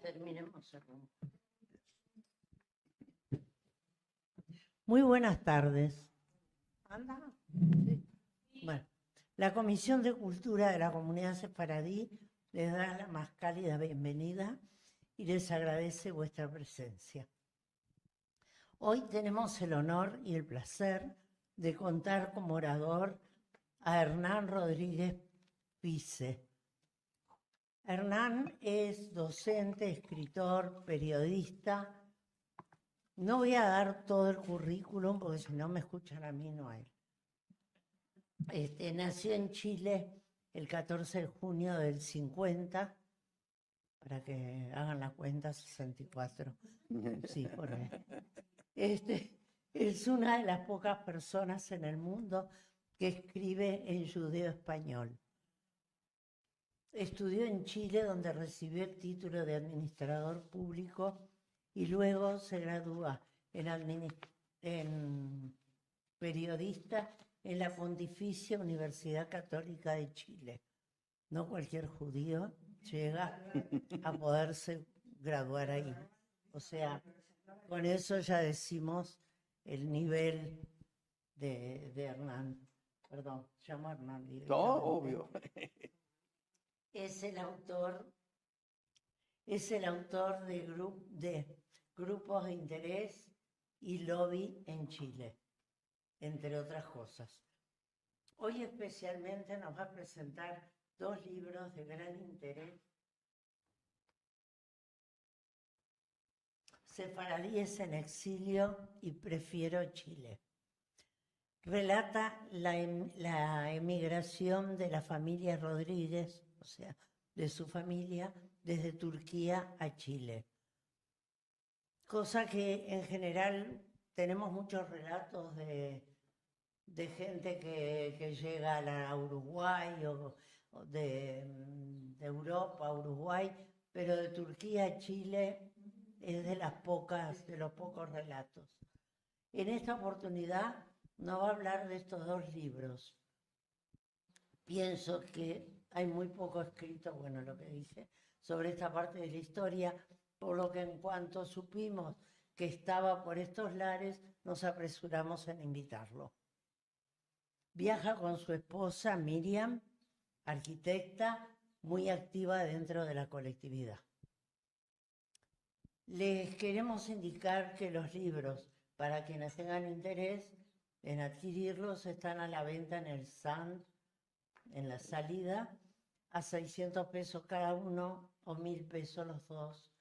Terminemos. Muy buenas tardes. ¿Anda? Sí. Bueno, la Comisión de Cultura de la Comunidad Sefaradí les da la más cálida bienvenida y les agradece vuestra presencia. Hoy tenemos el honor y el placer de contar como orador a Hernán Rodríguez Pise. Hernán es docente, escritor, periodista. No voy a dar todo el currículum porque si no me escuchan a mí, no a él. Nació en Chile el 14 de junio del 50, para que hagan la cuenta, 64. Sí, por ahí. Es una de las pocas personas en el mundo que escribe en judeo español. Estudió en Chile, donde recibió el título de administrador público y luego se gradúa en periodista en la Pontificia Universidad Católica de Chile. No cualquier judío llega a poderse graduar ahí. O sea, con eso ya decimos el nivel de Hernán. Perdón, llamo a Hernán. No, obvio. Es el autor de grupos de interés y lobby en Chile, entre otras cosas. Hoy especialmente nos va a presentar 2 libros de gran interés. Sefaradíes en exilio y prefiero Chile. Relata la emigración de la familia Rodríguez, o sea, de su familia, desde Turquía a Chile. Cosa que en general tenemos muchos relatos de gente que llega a Uruguay o de Europa a Uruguay, pero de Turquía a Chile es de los pocos relatos. En esta oportunidad nos va a hablar de estos 2 libros. Pienso que hay muy poco escrito, bueno, lo que dice, sobre esta parte de la historia, por lo que en cuanto supimos que estaba por estos lares, nos apresuramos en invitarlo. Viaja con su esposa Miriam, arquitecta muy activa dentro de la colectividad. Les queremos indicar que los libros, para quienes tengan interés en adquirirlos, están a la venta en el stand, en la salida, a 600 pesos cada uno o 1.000 pesos los dos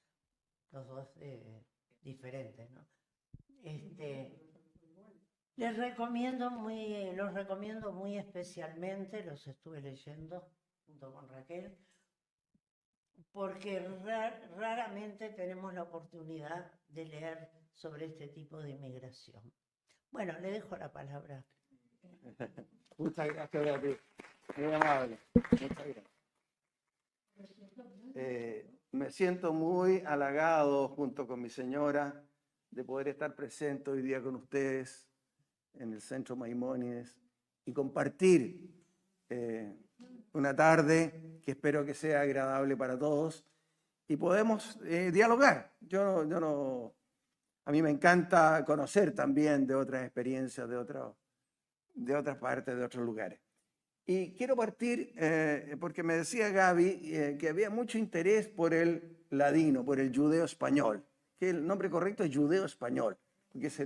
diferentes, ¿no? Los recomiendo muy especialmente, los estuve leyendo junto con Raquel, porque raramente tenemos la oportunidad de leer sobre este tipo de inmigración. Bueno, le dejo la palabra. Muchas gracias, Beatriz. Muy amable. Muchas gracias. Me siento muy halagado junto con mi señora de poder estar presente hoy día con ustedes en el Centro Maimónides y compartir una tarde que espero que sea agradable para todos y podemos dialogar. A mí me encanta conocer también de otras experiencias, de otras partes, de otros lugares. Y quiero partir porque me decía Gaby que había mucho interés por el ladino, por el judeo español, que el nombre correcto es judeo español, porque es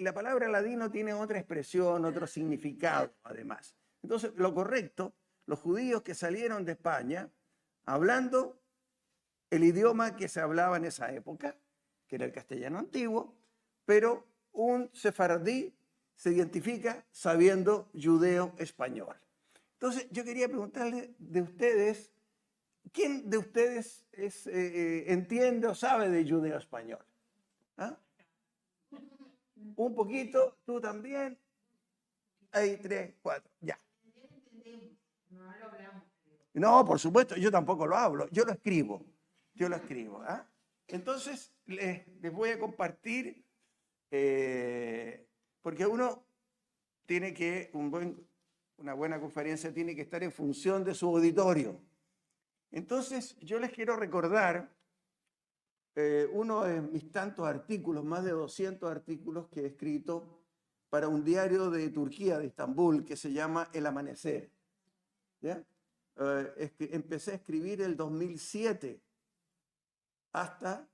la palabra ladino tiene otra expresión, otro significado además. Entonces, lo correcto, los judíos que salieron de España hablando el idioma que se hablaba en esa época, que era el castellano antiguo, pero un sefaradí se identifica sabiendo judeo español. Entonces, yo quería preguntarle de ustedes, ¿quién de ustedes entiende o sabe de judeo español? ¿Ah? Un poquito, tú también. Hay 3, 4, ya. No, por supuesto, yo tampoco lo hablo, yo lo escribo. ¿Ah? Entonces, les voy a compartir, porque uno tiene que, una buena conferencia tiene que estar en función de su auditorio. Entonces, yo les quiero recordar uno de mis tantos artículos, más de 200 artículos que he escrito para un diario de Turquía, de Estambul, que se llama El Amanecer. ¿Ya? Empecé a escribir el 2007 hasta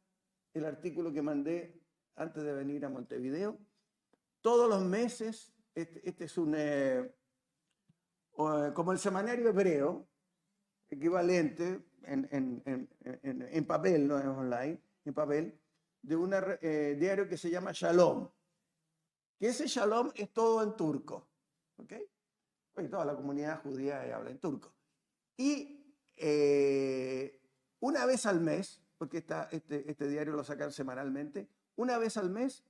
el artículo que mandé antes de venir a Montevideo. Todos los meses, este es un, como el semanario hebreo, equivalente en papel, no es online, en papel, de un diario que se llama Shalom. Que ese Shalom es todo en turco. ¿Ok? Pues toda la comunidad judía habla en turco. Y una vez al mes, porque este diario lo sacan semanalmente, una vez al mes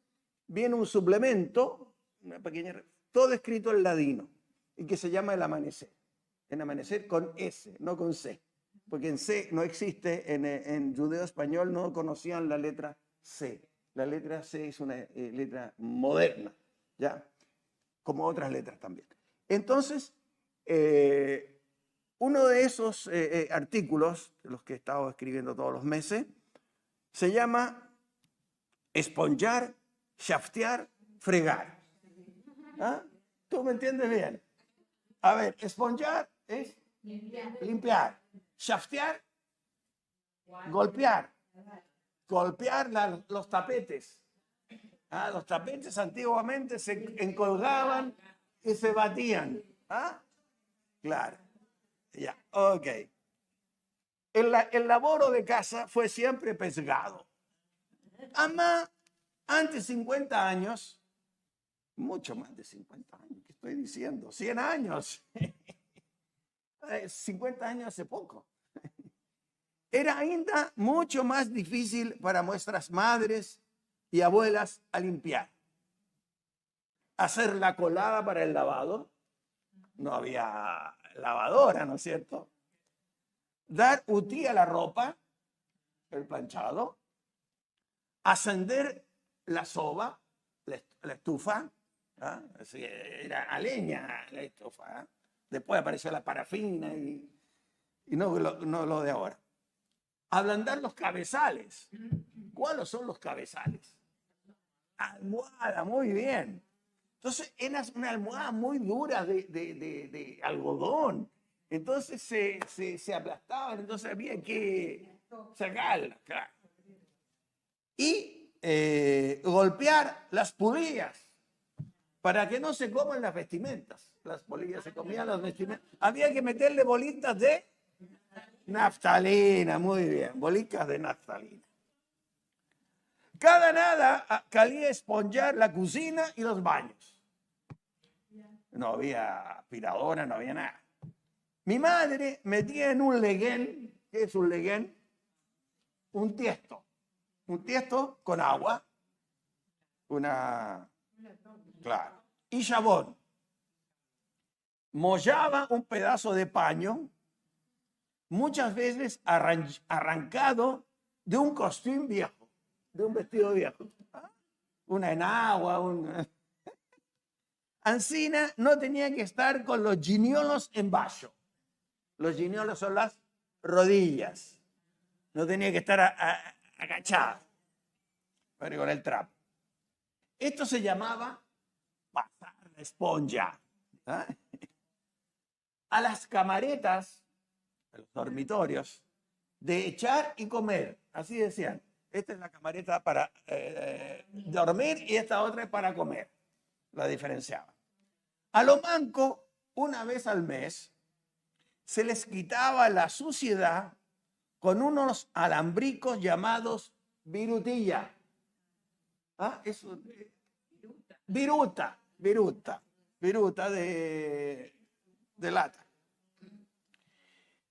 viene un suplemento, una pequeña, todo escrito en ladino, y que se llama El Amanecer. El Amanecer con S, no con C. Porque en C no existe, en judeo español no conocían la letra C. La letra C es una letra moderna, ¿ya? Como otras letras también. Entonces, uno de esos artículos, de los que he estado escribiendo todos los meses, se llama esponjar, shaftear, fregar. ¿Ah? ¿Tú me entiendes bien? A ver, esponjar es limpiar. Shaftear, golpear. Golpear los tapetes. ¿Ah? Los tapetes antiguamente se encolgaban y se batían. ¿Ah? Claro. Ya, ok. El laboro de casa fue siempre pescado. Ama, antes 50 años, mucho más de 50 años, ¿qué estoy diciendo? 100 años. 50 años hace poco. Era ainda mucho más difícil para nuestras madres y abuelas a limpiar. Hacer la colada para el lavado. No había lavadora, ¿no es cierto? Dar utí a la ropa, el planchado. Ascender la soba, la estufa. ¿Ah? Era a leña la estufa. ¿Ah? Después apareció la parafina y no lo de ahora. Ablandar los cabezales. ¿Cuáles son los cabezales? Almohada, muy bien. Entonces era una almohada muy dura de algodón. Entonces se aplastaban, entonces había que sacarla. Claro. Y golpear las polillas para que no se coman las vestimentas. Las polillas se comían las vestimentas. Había que meterle bolitas de naftalina, muy bien, bolitas de naftalina. Cada nada calía esponjar la cocina y los baños. No había aspiradora, no había nada. Mi madre metía en un leguén, ¿qué es un leguén? Un tiesto con agua, claro, y jabón. Mollaba un pedazo de paño, muchas veces arrancado de un costume viejo, de un vestido viejo. Una enagua, Ancina no tenía que estar con los giniolos en bajo. Los giniolos son las rodillas. No tenía que estar agachado, pero con el trapo. Esto se llamaba pasar la esponja. ¿Ah? A las camaretas, a los dormitorios, de echar y comer. Así decían. Esta es la camareta para dormir y esta otra es para comer. La diferenciaba. A lo manco, una vez al mes, se les quitaba la suciedad con unos alambricos llamados virutilla. ¿Ah? Eso, viruta de lata.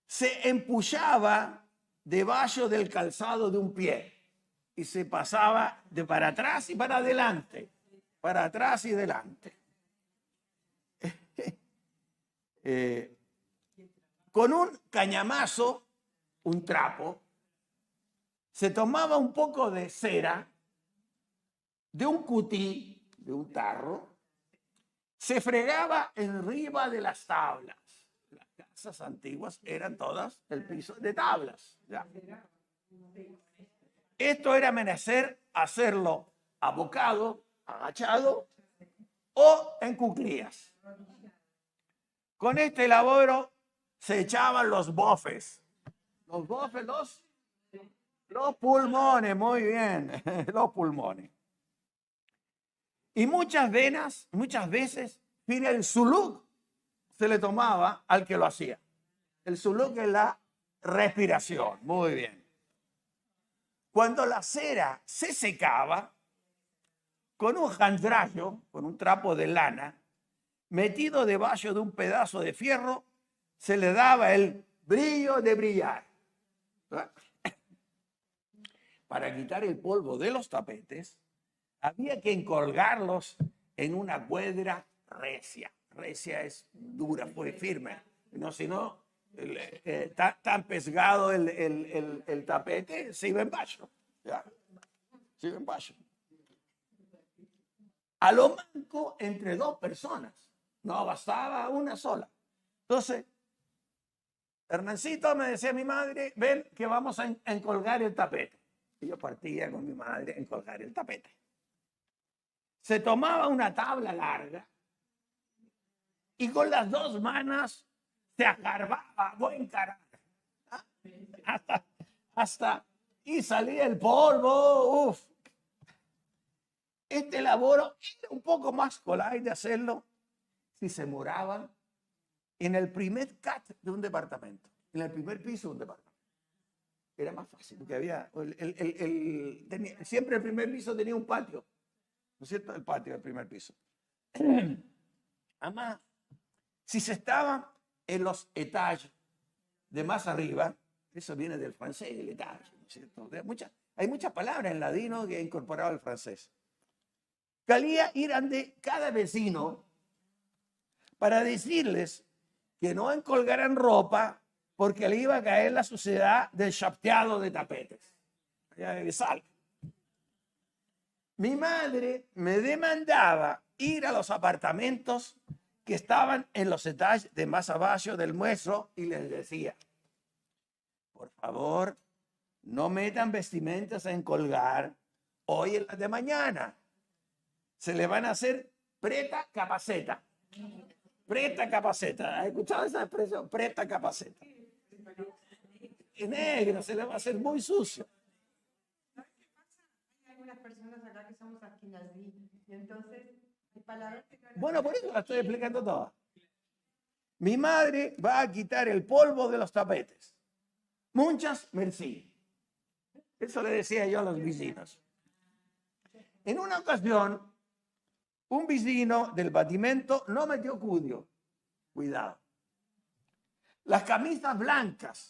Se empullaba debajo del calzado de un pie y se pasaba de para atrás y para adelante, para atrás y adelante. Con un cañamazo, un trapo, se tomaba un poco de cera de un cutí, de un tarro, se fregaba arriba de las tablas. Las casas antiguas eran todas el piso de tablas. ¿Ya? Esto era menester hacerlo abocado, agachado o en cuclillas. Con este laboro se echaban los bofes. Los bofes, los pulmones, muy bien, los pulmones. Y muchas veces, mira, el suluk se le tomaba al que lo hacía. El suluk es la respiración, muy bien. Cuando la cera se secaba, con un jandrayo, con un trapo de lana, metido debajo de un pedazo de fierro, se le daba el brillo de brillar. Para quitar el polvo de los tapetes, había que encolgarlos en una cuerda recia. Recia es dura, fue firme. No, si no, tan pesgado el tapete, se iba en bajo. Se iba en bajo. A lo manco entre dos personas. No bastaba una sola. Entonces, Hernancito, me decía mi madre, ven que vamos a encolgar el tapete. Y yo partía con mi madre a encolgar el tapete. Se tomaba una tabla larga y con las dos manos se acarbaba, buen carajo. Y salía el polvo. Uf. Este laboro era un poco más colay de hacerlo si se moraban en el primer cat de un departamento, en el primer piso de un departamento. Era más fácil, porque había, siempre el primer piso tenía un patio, ¿no es cierto? El patio del primer piso. Además, si se estaba en los étages de más arriba, eso viene del francés, el étage, ¿no es cierto? Hay muchas palabras en ladino que ha incorporado el francés. Calía ir ante cada vecino para decirles que no encolgaran ropa porque le iba a caer la suciedad del chapteado de tapetes. Mi madre me demandaba ir a los apartamentos que estaban en los etages de más abajo del nuestro y les decía, por favor, no metan vestimentas a encolgar hoy en las de mañana. Se le van a hacer preta capaceta. Preta capaceta. ¿Has escuchado esa expresión? Preta capaceta. En negro, se le va a hacer muy sucio. ¿Sabes qué pasa? Hay algunas personas acá que somos asquinazí y entonces hay palabras que no... Bueno, por eso la estoy explicando toda. Mi madre va a quitar el polvo de los tapetes. Muchas merci. Eso le decía yo a los vecinos. En una ocasión, un vecino del batimento no metió cudio. Cuidado. Las camisas blancas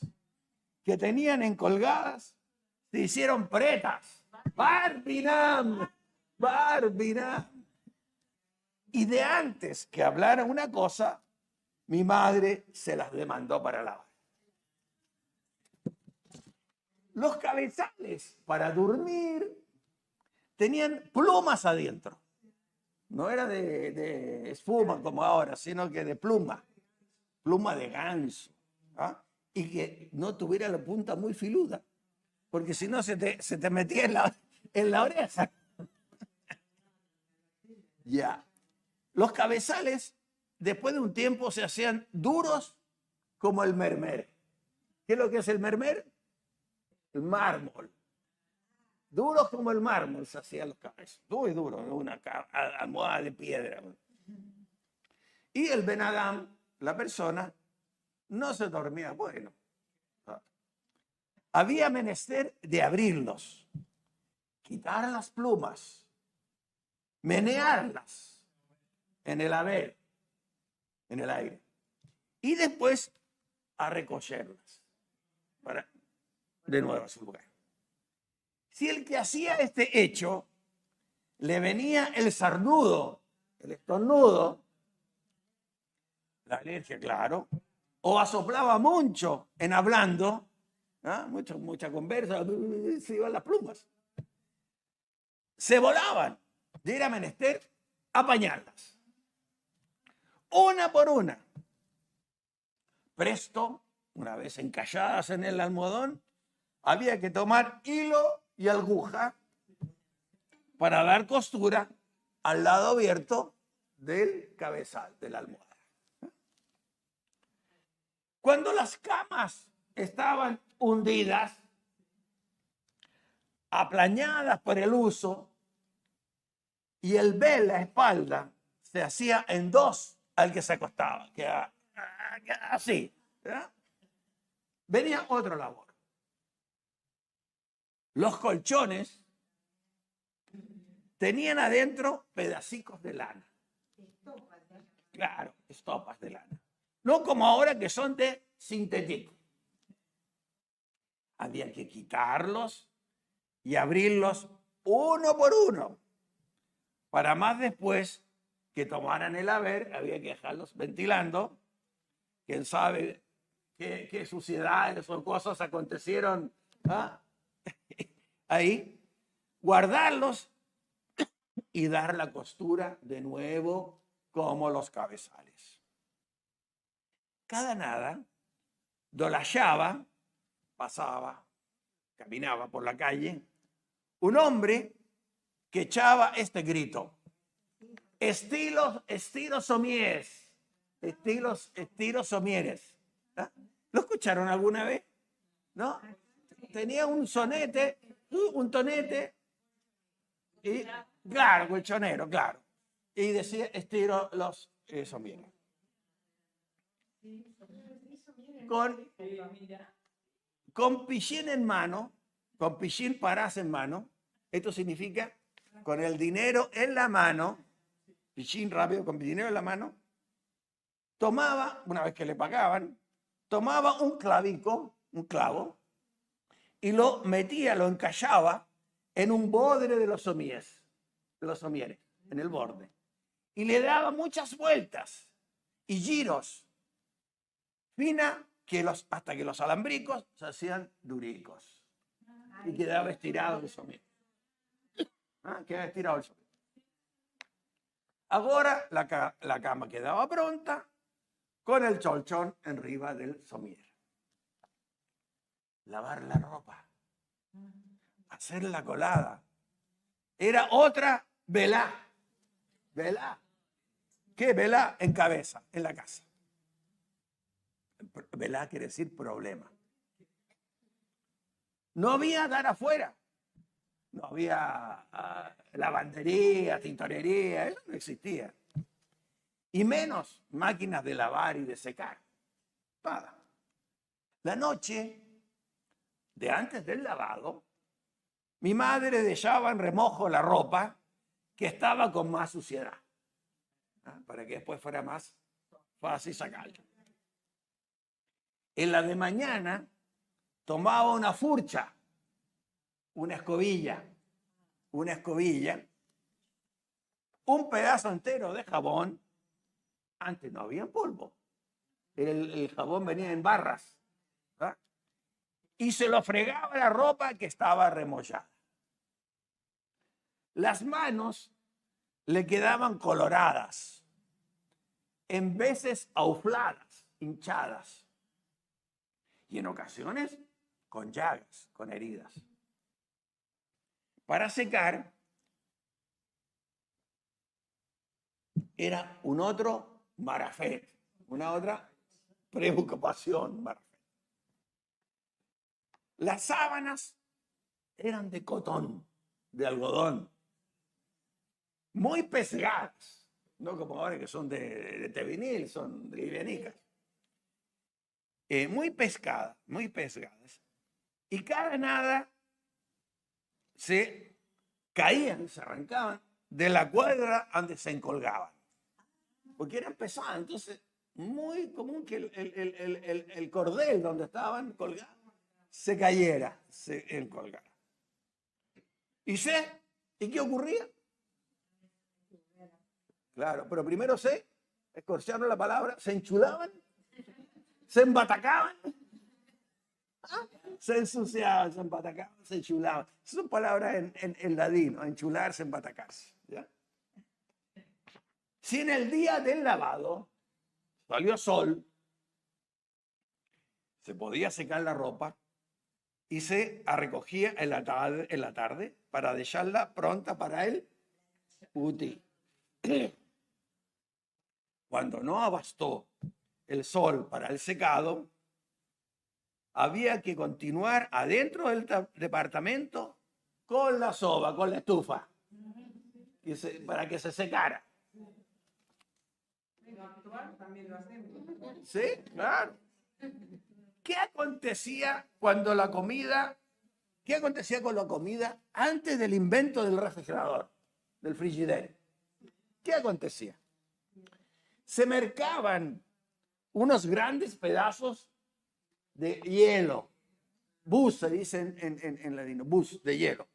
que tenían encolgadas se hicieron pretas. ¡Barbinam! ¡Barbinam! Y de antes que hablara una cosa, mi madre se las demandó para lavar. Los cabezales para dormir tenían plumas adentro. No era de espuma como ahora, sino que de pluma. Pluma de ganso. ¿Ah? Y que no tuviera la punta muy filuda. Porque si no se te metía en la oreja. Ya. Los cabezales, después de un tiempo, se hacían duros como el mermer. ¿Qué es lo que es el mermer? El mármol. Duros como el mármol se hacían los cabezas. Muy duro, una almohada de piedra. Y el Ben Adam, la persona, no se dormía bueno. Había menester de abrirlos, quitar las plumas, menearlas en el aire, y después a recogerlas para de nuevo a su lugar. Si el que hacía este hecho le venía el sarnudo, el estornudo, la alergia, claro, o asoplaba mucho en hablando, ¿ah? mucha conversa, se iban las plumas. Se volaban, y era menester apañarlas. Una por una. Presto, una vez encalladas en el almohadón, había que tomar hilo y aguja para dar costura al lado abierto del cabezal, de la almohada. Cuando las camas estaban hundidas, aplañadas por el uso, y el B, la espalda, se hacía en dos al que se acostaba, que así, ¿verdad? Venía otra labor. Los colchones tenían adentro pedacitos de lana. Claro, estopas de lana. No como ahora que son de sintético. Había que quitarlos y abrirlos uno por uno. Para más después que tomaran el haber, había que dejarlos ventilando. Quién sabe qué suciedades o cosas acontecieron ahí. Guardarlos y dar la costura de nuevo como los cabezales. Cada nada dolachaba, pasaba, caminaba por la calle, un hombre que echaba este grito: estilos somieres, estilos somieres. ¿Ah? ¿Lo escucharon alguna vez? ¿No? Tenía un sonete, un tonete, y claro, colchonero, claro. Y decía estilo los somieres. Con pichín en mano, con pichín parás en mano, esto significa con el dinero en la mano, pichín rápido, con dinero en la mano, tomaba, una vez que le pagaban, tomaba un clavico, un clavo, y lo metía, lo encallaba en un bodre de los somieres, en el borde. Y le daba muchas vueltas y giros, fina, hasta que los alambricos se hacían duricos. Y quedaba estirado el somier. Quedaba estirado el somier. Ahora la cama quedaba pronta con el colchón arriba del somier. Lavar la ropa, hacer la colada, era otra velá. Velá. ¿Qué velá? En cabeza, en la casa. Velá quiere decir problema. No había dar afuera. No había lavandería, tintorería, eso no existía. Y menos máquinas de lavar y de secar. Nada. La noche de antes del lavado, mi madre dejaba en remojo la ropa que estaba con más suciedad, para que después fuera más fácil sacarla. En la de mañana tomaba una furcha, una escobilla, un pedazo entero de jabón. Antes no había polvo. El jabón venía en barras. ¿Verdad? Y se lo fregaba la ropa que estaba remollada. Las manos le quedaban coloradas, en veces aufladas, hinchadas, y en ocasiones con llagas, con heridas. Para secar era un otro marafet, una otra preocupación. Las sábanas eran de cotón, de algodón, muy pesgadas, no como ahora que son de tevinil, son de livianicas. Muy pescadas. Y cada nada se caían, se arrancaban de la cuadra donde se encolgaban. Porque eran pesadas, entonces muy común que el cordel donde estaban colgados se cayera, se encolgara. ¿Y qué ocurría? Claro, pero primero escorcharon la palabra, se enchulaban, se embatacaban, se ensuciaban, se embatacaban, se enchulaban. Son palabras en ladino, enchularse, embatacarse. ¿Ya? Si en el día del lavado salió sol, se podía secar la ropa, y se recogía en la tarde para dejarla pronta para el puti. Cuando no abastó el sol para el secado, había que continuar adentro del departamento con la soba, con la estufa, para que se secara. En lo actual también lo hacemos. Sí, claro. ¿Qué acontecía cuando la comida, qué acontecía con la comida antes del invento del refrigerador, del Frigidaire? ¿Qué acontecía? Se mercaban unos grandes pedazos de hielo, bus se dice en ladino, bus de hielo,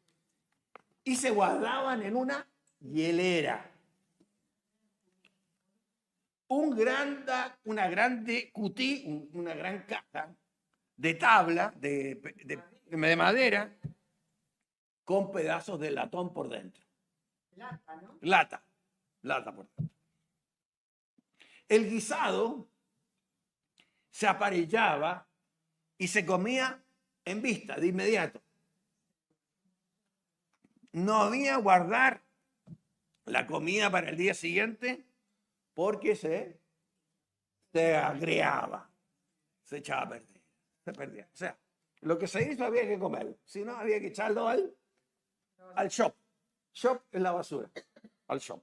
y se guardaban en una hielera. Una grande cutí, una gran caja de tabla de madera con pedazos de latón por dentro. Lata, ¿no? Lata por dentro. El guisado se aparellaba y se comía en vista, de inmediato. No había guardar la comida para el día siguiente porque se agriaba, se echaba a perder, se perdía. O sea, lo que se hizo había que comerlo, si no había que echarlo al shop. Shop es la basura, al shop.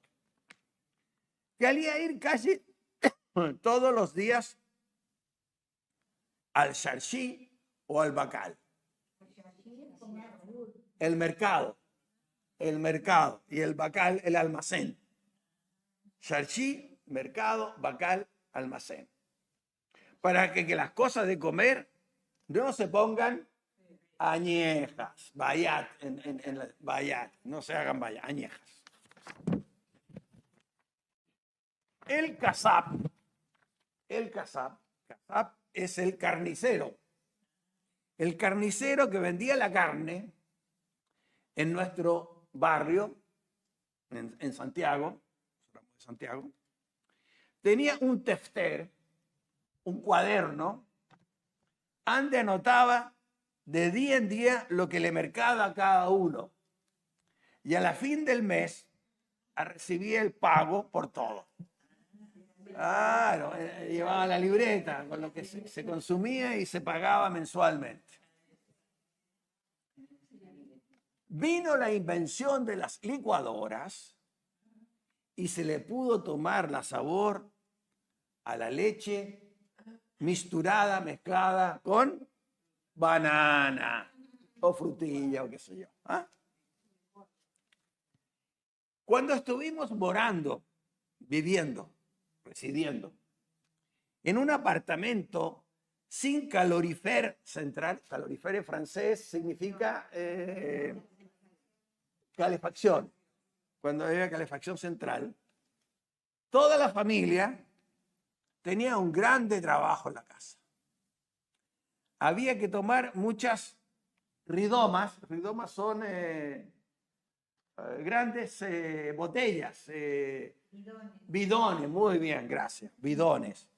Quería ir casi todos los días al charchí o al bacal. El mercado y el bacal, el almacén. Charchí, mercado, bacal, almacén. Para que las cosas de comer no se pongan añejas, bayat, bayat, no se hagan bayat, añejas. El kasab es el carnicero. El carnicero que vendía la carne en nuestro barrio, en Santiago, tenía un tefter, un cuaderno, donde anotaba de día en día lo que le mercaba a cada uno. Y a la fin del mes recibía el pago por todo. Claro, llevaba la libreta con lo que se consumía y se pagaba mensualmente. Vino la invención de las licuadoras y se le pudo tomar la sabor a la leche misturada, mezclada con banana o frutilla o qué sé yo. ¿Ah? Cuando estuvimos residiendo en un apartamento sin calorifer central, calorifer en francés significa calefacción. Cuando había calefacción central, toda la familia tenía un grande trabajo en la casa. Había que tomar muchas ridomas. Ridomas son grandes botellas, bidones, muy bien, gracias, bidones,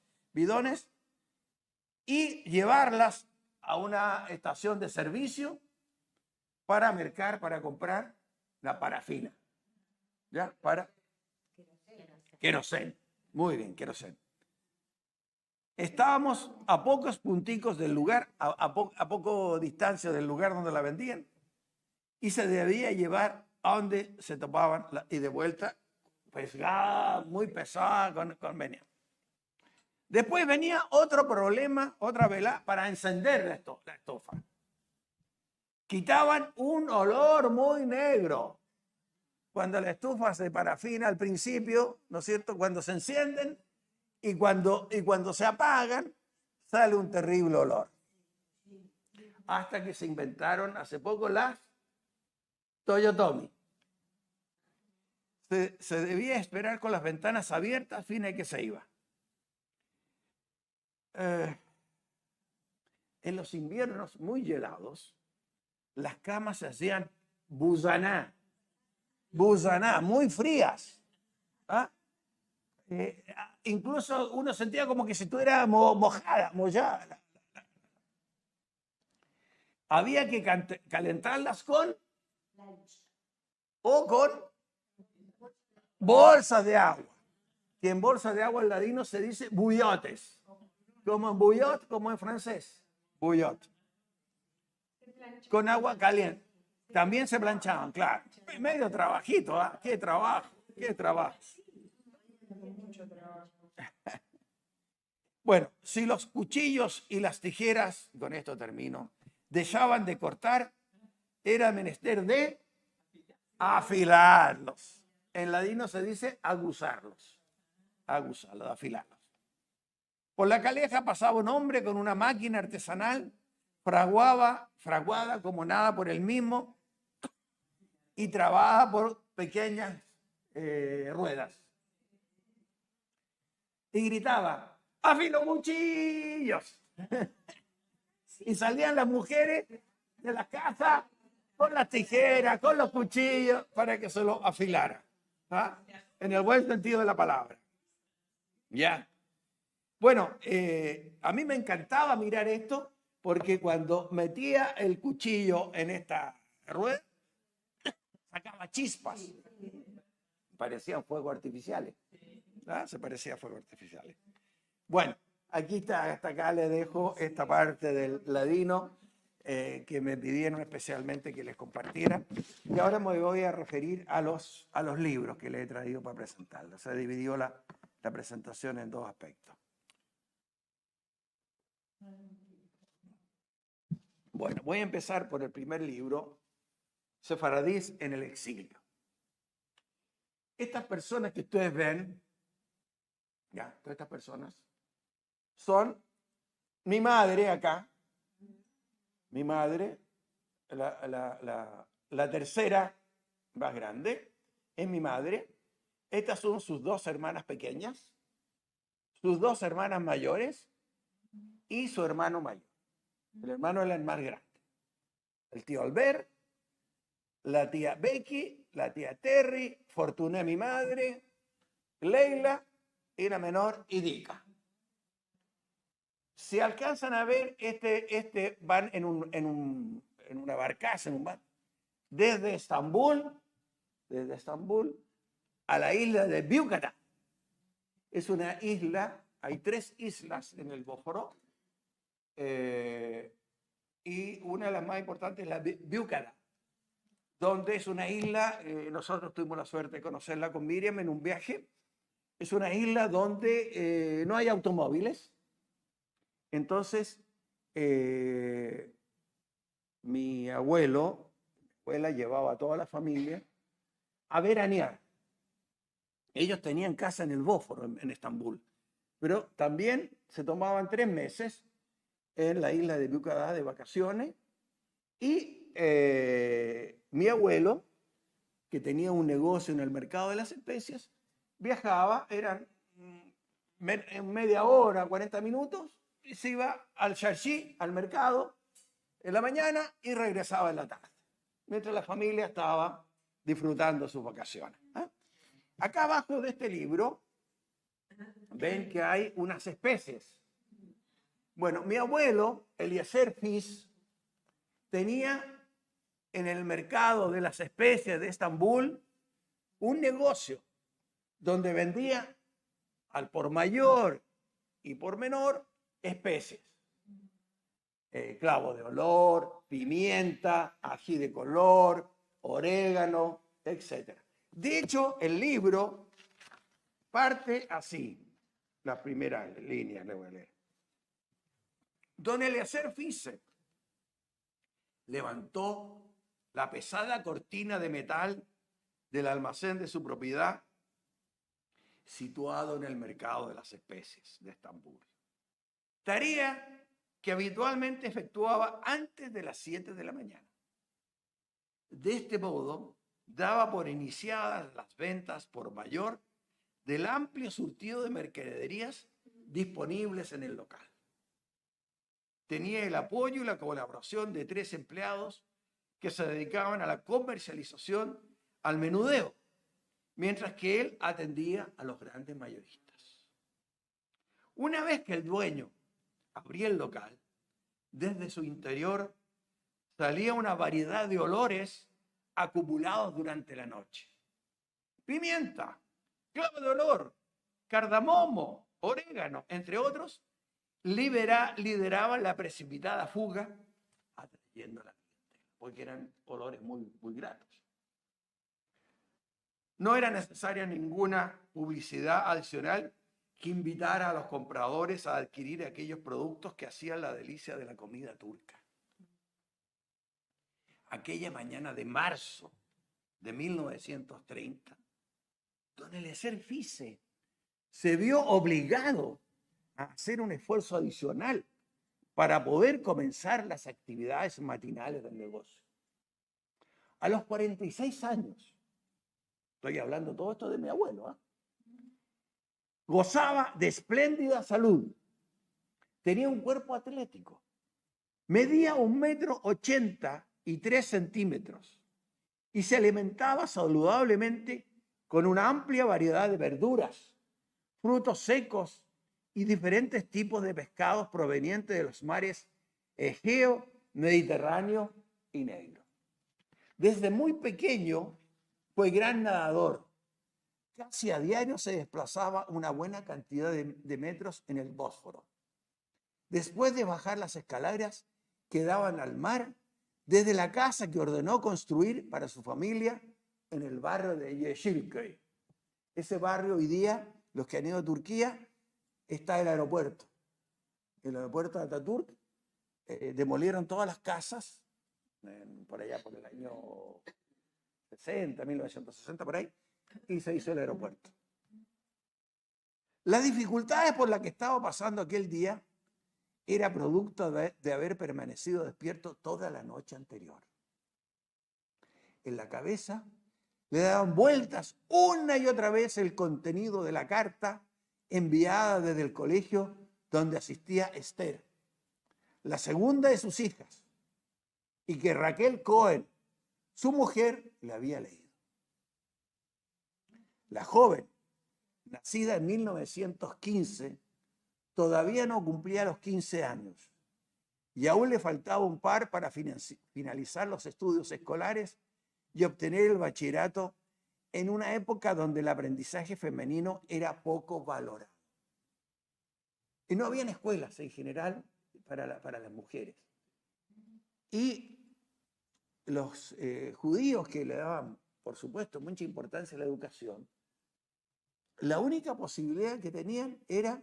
y llevarlas a una estación de servicio para mercar, para comprar la parafina, ¿ya? Para queroseno, muy bien, queroseno. Estábamos a pocos punticos del lugar, a poco distancia del lugar donde la vendían, y se debía llevar a donde se topaban y de vuelta, pesada, muy pesada, con veneno. Después venía otro problema, otra vela para encender la estufa. Quitaban un olor muy negro. Cuando la estufa se parafina al principio, ¿no es cierto? Cuando se encienden y cuando se apagan, sale un terrible olor. Hasta que se inventaron hace poco las Toyotomi. Se debía esperar con las ventanas abiertas a fin de que se iba. En los inviernos muy helados, las camas se hacían busaná, muy frías. ¿Ah? Incluso uno sentía como que si estuviera mollada. había que calentarlas con bolsas de agua. Que en bolsas de agua en ladino se dice bouillotes. Como en bouillot, como en francés. Bouillot. Con agua caliente. También se planchaban, claro. Medio trabajito, ¿ah? Qué trabajo, qué trabajo. Bueno, si los cuchillos y las tijeras, con esto termino, dejaban de cortar, era menester de afilarlos. En ladino se dice aguzarlos, afilarlos. Por la calleja pasaba un hombre con una máquina artesanal, fraguada como nada por él mismo y trabada por pequeñas ruedas. Y gritaba, ¡afilo cuchillos! Y salían las mujeres de la casa con las tijeras, con los cuchillos, para que se lo afilara. ¿Ah? En el buen sentido de la palabra. ¿Ya? Bueno, a mí me encantaba mirar esto porque cuando metía el cuchillo en esta rueda, sacaba chispas. Parecían fuegos artificiales. ¿Ah? Se parecía a fuegos artificiales. Bueno, aquí está, hasta acá le dejo esta parte del ladino que me pidieron especialmente que les compartiera. Y ahora me voy a referir a los libros que les he traído para presentarlos. Se dividió la presentación en dos aspectos. Bueno, voy a empezar por el primer libro, Sefaradís en el exilio. Estas personas que ustedes ven, ya, todas estas personas, son mi madre acá, mi madre, la tercera más grande, es mi madre. Estas son sus dos hermanas pequeñas, sus dos hermanas mayores y su hermano mayor. El hermano es el más grande. El tío Albert, la tía Becky, la tía Terry, Fortuné, mi madre, Leila y la menor Idika. Si alcanzan a ver, van en una barcaza, en un barco, desde Estambul a la isla de Biúcata. Es una isla, hay 3 islas en el Bósforo, y una de las más importantes es la Biúcata, donde es una isla, nosotros tuvimos la suerte de conocerla con Miriam en un viaje. Es una isla donde no hay automóviles. Entonces, mi abuela llevaba a toda la familia a veranear. Ellos tenían casa en el Bósforo, en Estambul, pero también se tomaban 3 meses en la isla de Biúcata de vacaciones. Y mi abuelo, que tenía un negocio en el mercado de las especias, viajaba, eran en media hora, 40 minutos, y se iba al Charchi, al mercado, en la mañana y regresaba en la tarde, mientras la familia estaba disfrutando sus vacaciones. ¿Eh? Acá abajo de este libro ven que hay unas especies. Bueno, mi abuelo, Eliezer Fish, tenía en el mercado de las especies de Estambul un negocio donde vendía al por mayor y por menor especies. Clavo de olor, pimienta, ají de color, orégano, etc. De hecho, el libro parte así. La primera línea le voy a leer. Don Eliezer Fish levantó la pesada cortina de metal del almacén de su propiedad, situado en el mercado de las especies de Estambul. Tarea que habitualmente efectuaba antes de las 7 de la mañana. De este modo, daba por iniciadas las ventas por mayor del amplio surtido de mercaderías disponibles en el local. Tenía el apoyo y la colaboración de 3 empleados que se dedicaban a la comercialización, al menudeo, mientras que él atendía a los grandes mayoristas. Una vez que el dueño abría el local, desde su interior salía una variedad de olores acumulados durante la noche. Pimienta, clavo de olor, cardamomo, orégano, entre otros, lideraban la precipitada fuga atrayendo a la clientela, porque eran olores muy, muy gratos. No era necesaria ninguna publicidad adicional que invitara a los compradores a adquirir aquellos productos que hacían la delicia de la comida turca. Aquella mañana de marzo de 1930, don Eliezer Fise se vio obligado a hacer un esfuerzo adicional para poder comenzar las actividades matinales del negocio. A los 46 años, estoy hablando todo esto de mi abuelo, gozaba de espléndida salud, tenía un cuerpo atlético, medía 1,83 m y se alimentaba saludablemente con una amplia variedad de verduras, frutos secos y diferentes tipos de pescados provenientes de los mares Egeo, Mediterráneo y Negro. Desde muy pequeño fue gran nadador. Casi a diario se desplazaba una buena cantidad de metros en el Bósforo. Después de bajar las escaleras que daban al mar, desde la casa que ordenó construir para su familia en el barrio de Yeşilköy. Ese barrio hoy día, los que han ido a Turquía, está el aeropuerto. El aeropuerto de Atatürk, demolieron todas las casas, por allá por el año 60, 1960, por ahí, y se hizo el aeropuerto. Las dificultades por las que estaba pasando aquel día era producto de haber permanecido despierto toda la noche anterior. En la cabeza le daban vueltas una y otra vez el contenido de la carta enviada desde el colegio donde asistía Esther, la segunda de sus hijas, y que Raquel Cohen, su mujer, le había leído. La joven, nacida en 1915, todavía no cumplía los 15 años y aún le faltaba un par para finalizar los estudios escolares y obtener el bachillerato en una época donde el aprendizaje femenino era poco valorado. Y no habían escuelas en general para las mujeres. Y los judíos, que le daban, por supuesto, mucha importancia a la educación, la única posibilidad que tenían era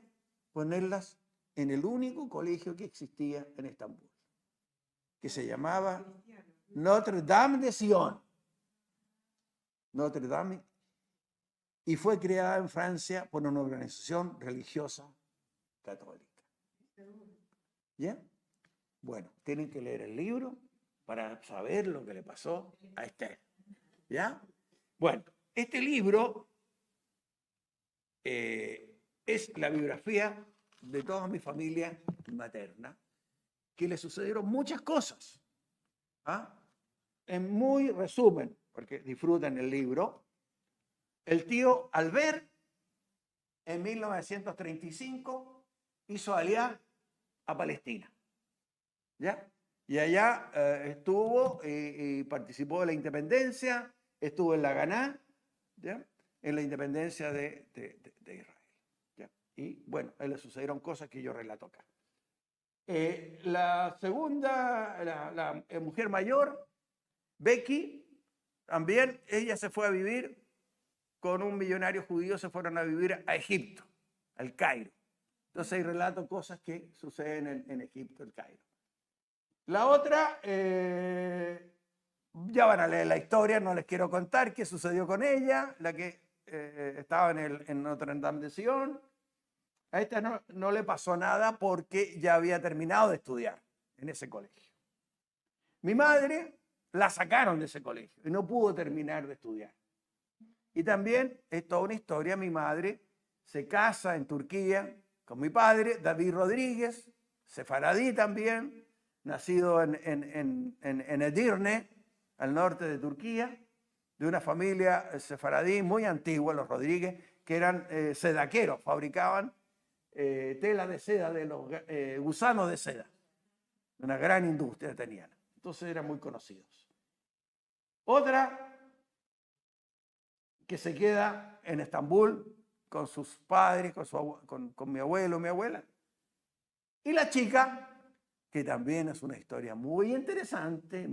ponerlas en el único colegio que existía en Estambul, que se llamaba Notre Dame de Sion. Notre Dame, y fue creada en Francia por una organización religiosa católica. ¿Ya? Bueno, tienen que leer el libro para saber lo que le pasó a Esther. ¿Ya? Bueno, este libro es la biografía de toda mi familia materna, que le sucedieron muchas cosas. En muy resumen, porque disfrutan el libro, el tío Albert en 1935 hizo aliá a Palestina. ¿Ya? Y allá estuvo y participó de la independencia, estuvo en la Ganá, ¿ya? En la independencia de Israel. ¿Ya? Y bueno, a él le sucedieron cosas que yo relato acá. La segunda, la mujer mayor, Becky, también ella se fue a vivir con un millonario judío, se fueron a vivir a Egipto, al Cairo. Entonces ahí relato cosas que suceden en Egipto, el Cairo. La otra, ya van a leer la historia, no les quiero contar qué sucedió con ella, la que estaba en Notre Dame de Sion. A esta no le pasó nada porque ya había terminado de estudiar en ese colegio. Mi madre la sacaron de ese colegio y no pudo terminar de estudiar. Y también es toda una historia, mi madre se casa en Turquía con mi padre, David Rodríguez, sefaradí también, nacido en Edirne, al norte de Turquía, de una familia sefaradí muy antigua, los Rodríguez, que eran sedaqueros, fabricaban tela de seda, de los gusanos de seda. Una gran industria tenían. Entonces eran muy conocidos. Otra que se queda en Estambul con sus padres, con mi abuelo, mi abuela. Y la chica, que también es una historia muy interesante,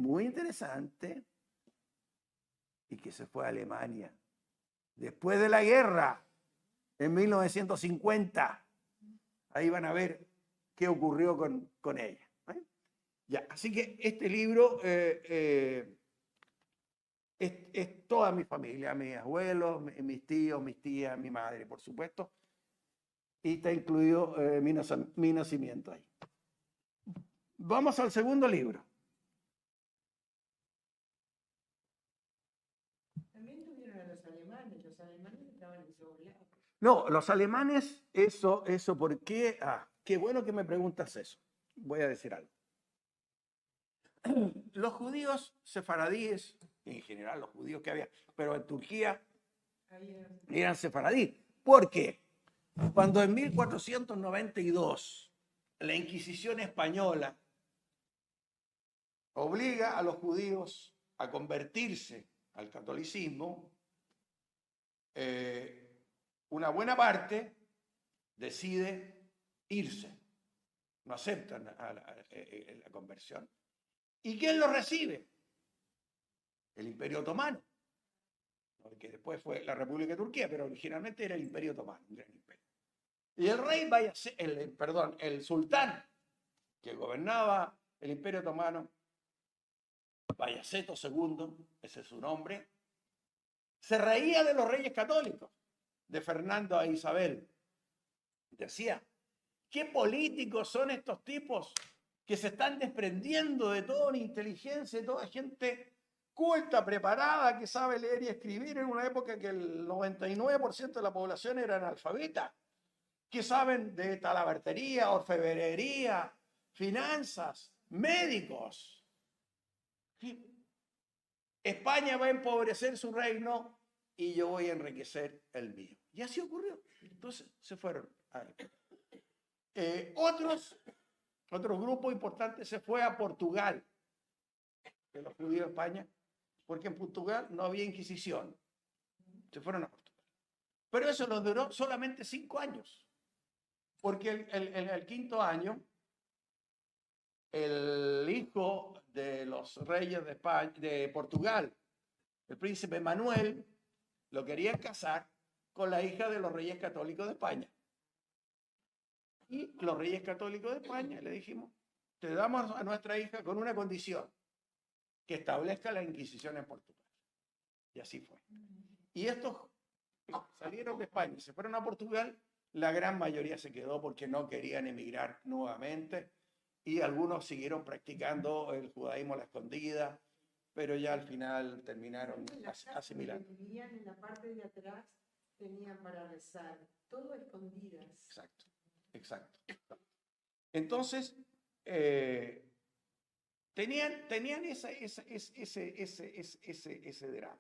y que se fue a Alemania. Después de la guerra, en 1950, ahí van a ver qué ocurrió con ella. Ya, así que este libro es toda mi familia, mis abuelos, mis tíos, mis tías, mi madre, por supuesto, y está incluido mi nacimiento ahí. Vamos al segundo libro. También tuvieron a los alemanes estaban en todos lados. No, los alemanes, eso, ¿por qué? Qué bueno que me preguntas eso. Voy a decir algo. Los judíos sefaradíes, en general los judíos que había, pero en Turquía eran sefaradíes. ¿Por qué? Cuando en 1492 la Inquisición española obliga a los judíos a convertirse al catolicismo, una buena parte decide irse, no aceptan la conversión. ¿Y quién lo recibe? El Imperio Otomano, que después fue la República de Turquía, pero originalmente era el Imperio Otomano, un gran imperio. Y el rey, el sultán que gobernaba el Imperio Otomano, Bayaceto II, ese es su nombre, se reía de los reyes católicos, de Fernando a Isabel. Decía, ¿qué políticos son estos tipos que se están desprendiendo de toda una inteligencia, de toda gente culta, preparada, que sabe leer y escribir en una época que el 99% de la población era analfabeta, que saben de talabartería, orfebrería, finanzas, médicos? España va a empobrecer su reino y yo voy a enriquecer el mío. Y así ocurrió. Entonces se fueron a otro grupo importante se fue a Portugal, de los judíos de España, porque en Portugal no había Inquisición. Se fueron a Portugal. Pero eso nos duró solamente 5 años, porque el quinto año, el hijo de los reyes de España, de Portugal, el príncipe Manuel, lo querían casar con la hija de los reyes católicos de España. Y los reyes católicos de España le dijimos, te damos a nuestra hija con una condición, que establezca la Inquisición en Portugal. Y así fue. Y estos salieron de España y se fueron a Portugal, la gran mayoría se quedó porque no querían emigrar nuevamente y algunos siguieron practicando el judaísmo a la escondida, pero ya al final terminaron asimilando. Vivían en la parte de atrás, tenían para rezar, todo a escondidas. Exacto. Entonces, tenían ese drama.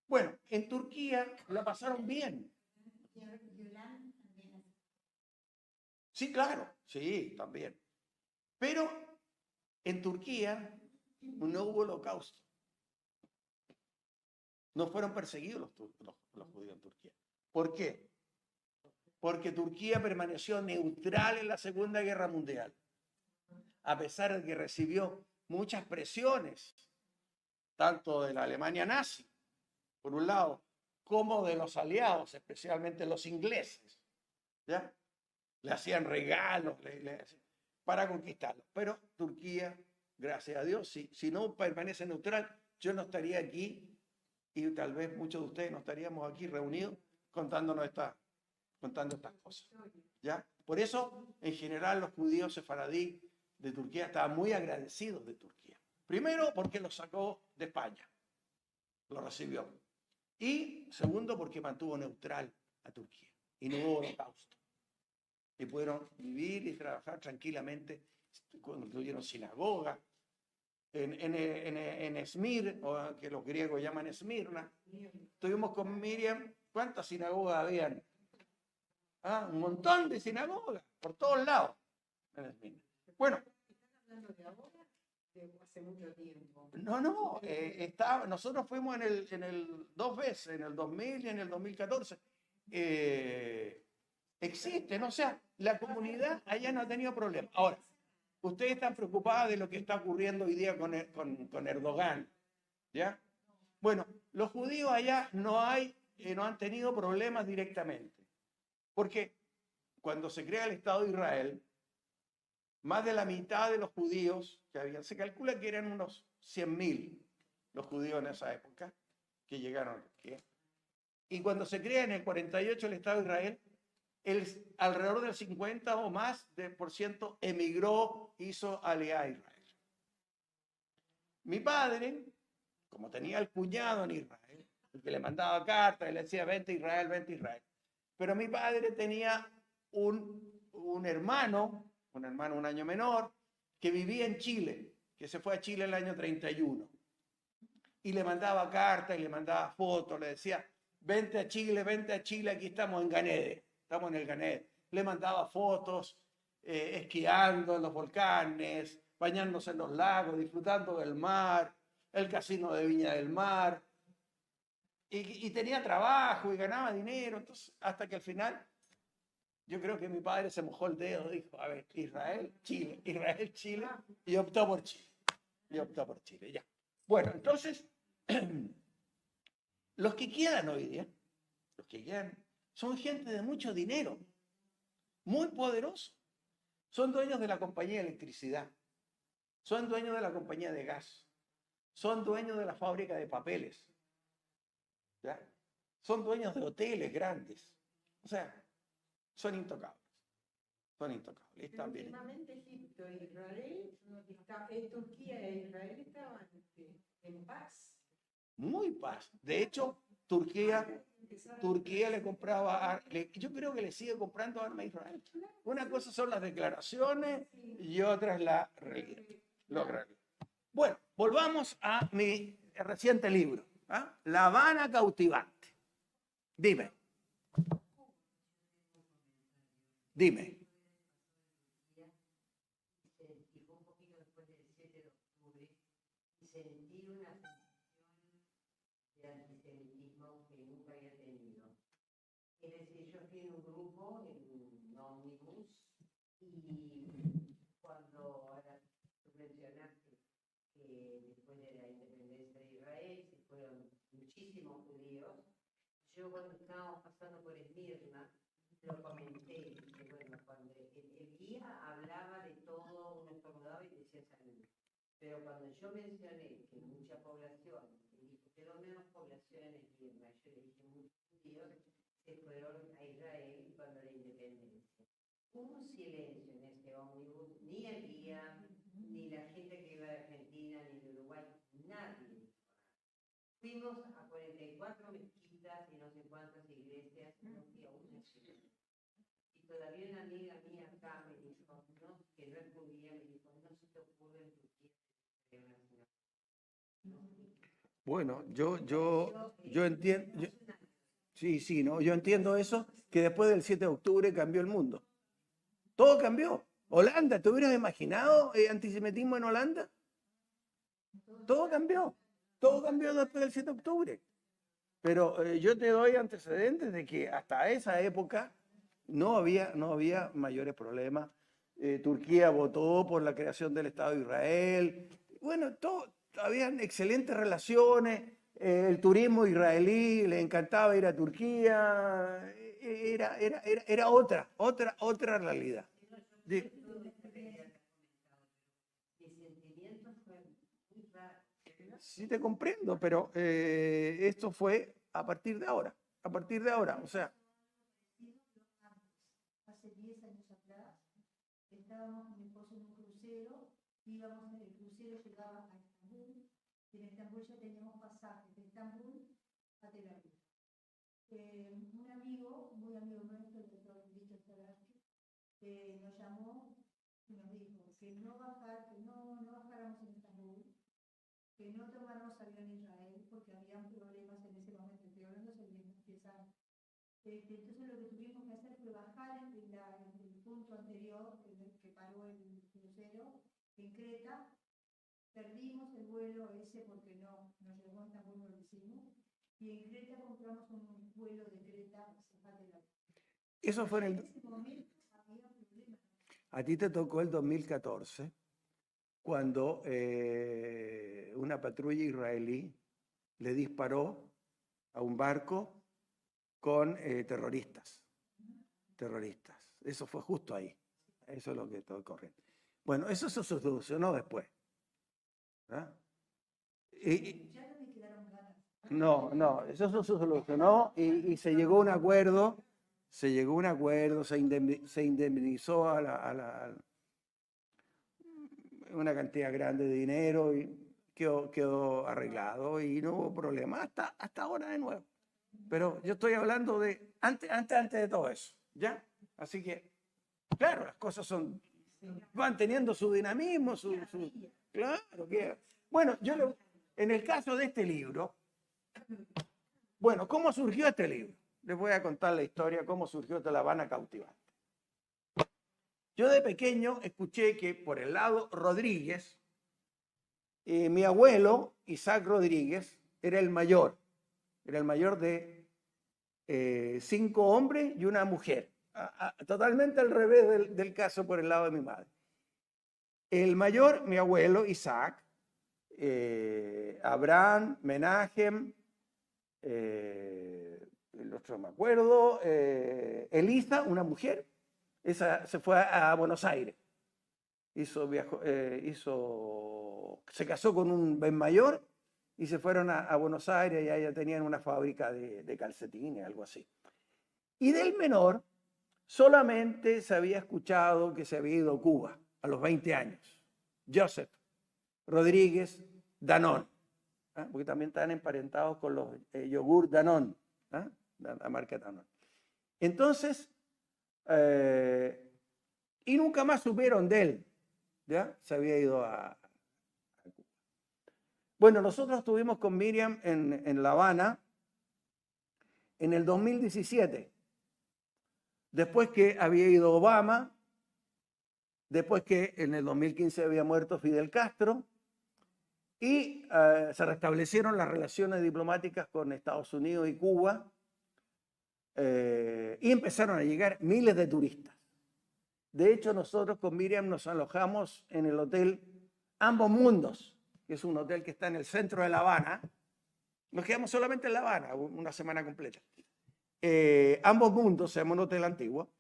Bueno, en Turquía la pasaron bien. Sí, claro, sí, también. Pero en Turquía no hubo holocausto. No fueron perseguidos los judíos en Turquía. ¿Por qué? Porque Turquía permaneció neutral en la Segunda Guerra Mundial, a pesar de que recibió muchas presiones, tanto de la Alemania nazi, por un lado, como de los aliados, especialmente los ingleses, ¿ya? Le hacían regalos para conquistarlos. Pero Turquía, gracias a Dios, si no permanece neutral, yo no estaría aquí y tal vez muchos de ustedes no estaríamos aquí reunidos contando estas cosas, ¿ya? Por eso, en general, los judíos sefaradí de Turquía estaban muy agradecidos de Turquía. Primero, porque los sacó de España, lo recibió. Y segundo, porque mantuvo neutral a Turquía y no hubo holocausto. Y pudieron vivir y trabajar tranquilamente, construyeron sinagogas. En Esmir, o que los griegos llaman Esmirna, estuvimos con Miriam. ¿Cuántas sinagogas habían? Un montón de sinagogas, por todos lados. Bueno, de hace mucho tiempo. No, nosotros fuimos dos veces, en el 2000 y en el 2014. Existen, o sea, la comunidad allá no ha tenido problemas. Ahora, ustedes están preocupados de lo que está ocurriendo hoy día con Erdogan, ¿ya? Bueno, los judíos allá no han tenido problemas directamente, porque cuando se crea el Estado de Israel, más de la mitad de los judíos que habían, se calcula que eran unos 100.000 los judíos en esa época que llegaron a Turquía. Y cuando se crea en el 48 el Estado de Israel, alrededor del 50 o más por ciento emigró, hizo aliá a Israel. Mi padre, como tenía el cuñado en Israel, el que le mandaba cartas y le decía, vente a Israel, vente a Israel. Pero mi padre tenía un hermano un año menor, que vivía en Chile, que se fue a Chile el año 31. Y le mandaba cartas y le mandaba fotos, le decía, vente a Chile, aquí estamos en Ganede, estamos en el Ganede. Le mandaba fotos, esquiando en los volcanes, bañándose en los lagos, disfrutando del mar, el casino de Viña del Mar. Y tenía trabajo y ganaba dinero, entonces, hasta que al final yo creo que mi padre se mojó el dedo, dijo, a ver, Israel, Chile, y optó por Chile. Ya. Bueno, entonces, los que quedan hoy día, son gente de mucho dinero, muy poderosos. Son dueños de la compañía de electricidad, son dueños de la compañía de gas, son dueños de la fábrica de papeles, ¿ya? Son dueños de hoteles grandes, o sea, son intocables. Están bien. Últimamente Egipto e Israel, Turquía e Israel estaban en paz. Muy paz. De hecho, Turquía le compraba, yo creo que le sigue comprando armas a Israel. Una cosa son las declaraciones y otra es la realidad. Bueno, volvamos a mi reciente libro, ¿ah? La Habana cautivante. Dime. Sentí una sensación de antisemitismo que nunca había tenido. Es decir, yo fui en un grupo, en un ómnibus, y cuando ahora tú mencionaste que después de la independencia de Israel se fueron muchísimos judíos, yo cuando estábamos pasando por Esmirna, lo comenté, que bueno, cuando el guía hablaba de todo, uno estornudaba y decía salud. Pero cuando yo mencioné que mucha población, me dijo, quedó menos población en Esmirna, yo le dije, muchos judíos se fueron a Israel cuando la independencia. Hubo un silencio en ese ómnibus, ni el guía, ni la gente que iba de Argentina, ni de Uruguay, nadie. Fuimos a 44 mezquitas y no sé cuántas iglesias, no fui a una ciudad. Y todavía una amiga mía acá me dijo, no, que no es judía, me dijo, no se te ocurre en Turquía. Bueno, yo entiendo, sí, ¿no? Yo entiendo eso, que después del 7 de octubre cambió el mundo. Todo cambió. Holanda, ¿te hubieras imaginado antisemitismo en Holanda? Todo cambió después del 7 de octubre. Pero yo te doy antecedentes de que hasta esa época no había mayores problemas. Turquía votó por la creación del Estado de Israel. Bueno, habían excelentes relaciones. El turismo israelí le encantaba ir a Turquía. Era otra realidad. Sí te comprendo, pero esto fue a partir de ahora, o sea. Hace 10 años atrás, estábamos con mi esposo en un crucero, el crucero llegaba a Estambul, y en Estambul ya teníamos pasajes de Estambul a Tel Aviv. Un amigo, muy amigo nuestro, el doctor Víctor Sarasky, nos llamó y nos dijo que no bajáramos en Estambul, que no tomáramos avión en Israel porque había problemas en ese momento, estoy hablando hace 10 años. Entonces lo que tuvimos que hacer fue bajar en el punto anterior que paró el crucero en Creta perdimos el vuelo ese porque no nos llegó a Estambul, no lo hicimos. Y en Creta compramos un vuelo de Creta, Zapata de la. Eso fue En ese momento había problemas. a ti te tocó el 2014, cuando una patrulla israelí le disparó a un barco con terroristas. Eso fue justo ahí. Eso es lo que estoy corriendo. Bueno, eso se solucionó después. ¿Ah? Ya no me quedaron ganas. No, eso se solucionó y se llegó a un acuerdo. Se indemnizó a una cantidad grande de dinero y quedó arreglado y no hubo problema hasta ahora de nuevo. Pero yo estoy hablando de antes de todo eso, ¿ya? Así que, claro, las cosas van teniendo su dinamismo, claro que... Bueno, en el caso de este libro, bueno, ¿cómo surgió este libro? Les voy a contar la historia, cómo surgió esta La Habana Cautivante. Yo de pequeño escuché que por el lado Rodríguez, mi abuelo, Isaac Rodríguez, era el mayor de 5 hombres y una mujer. Totalmente al revés del caso por el lado de mi madre. El mayor, mi abuelo, Isaac, Abraham, Menahem, el otro no me acuerdo, Elisa, una mujer, esa se fue a Buenos Aires. Se casó con un Ben mayor y se fueron a Buenos Aires y allá tenían una fábrica de calcetines, algo así. Y del menor solamente se había escuchado que se había ido a Cuba a los 20 años. Joseph Rodríguez Danone, porque también están emparentados con los yogur Danone, la marca Danone. Entonces, y nunca más supieron de él, ¿ya? Se había ido a Cuba. Bueno, nosotros estuvimos con Miriam en La Habana en el 2017, después que había ido Obama, después que en el 2015 había muerto Fidel Castro, y se restablecieron las relaciones diplomáticas con Estados Unidos y Cuba, y empezaron a llegar miles de turistas. De hecho, nosotros con Miriam nos alojamos en el hotel Ambos Mundos, que es un hotel que está en el centro de La Habana. Nos quedamos solamente en La Habana, una semana completa. Ambos Mundos, se llama un hotel antiguo,